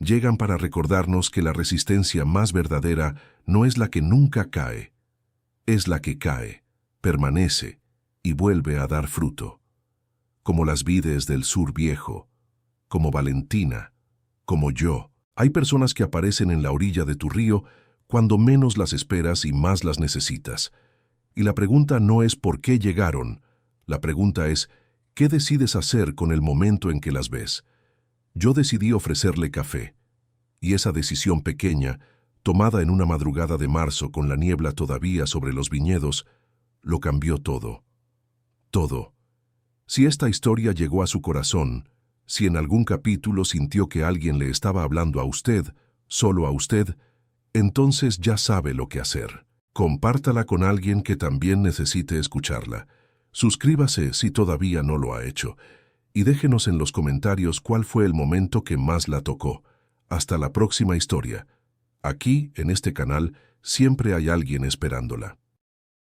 Llegan para recordarnos que la resistencia más verdadera no es la que nunca cae, es la que cae, permanece y vuelve a dar fruto. Como las vides del sur viejo, como Valentina, como yo. Hay personas que aparecen en la orilla de tu río cuando menos las esperas y más las necesitas. Y la pregunta no es por qué llegaron, la pregunta es ¿qué decides hacer con el momento en que las ves? Yo decidí ofrecerle café, y esa decisión pequeña, tomada en una madrugada de marzo con la niebla todavía sobre los viñedos, lo cambió todo. Todo. Si esta historia llegó a su corazón, si en algún capítulo sintió que alguien le estaba hablando a usted, solo a usted, entonces ya sabe lo que hacer. Compártala con alguien que también necesite escucharla. Suscríbase si todavía no lo ha hecho. Y déjenos en los comentarios cuál fue el momento que más la tocó. Hasta la próxima historia. Aquí, en este canal, siempre hay alguien esperándola.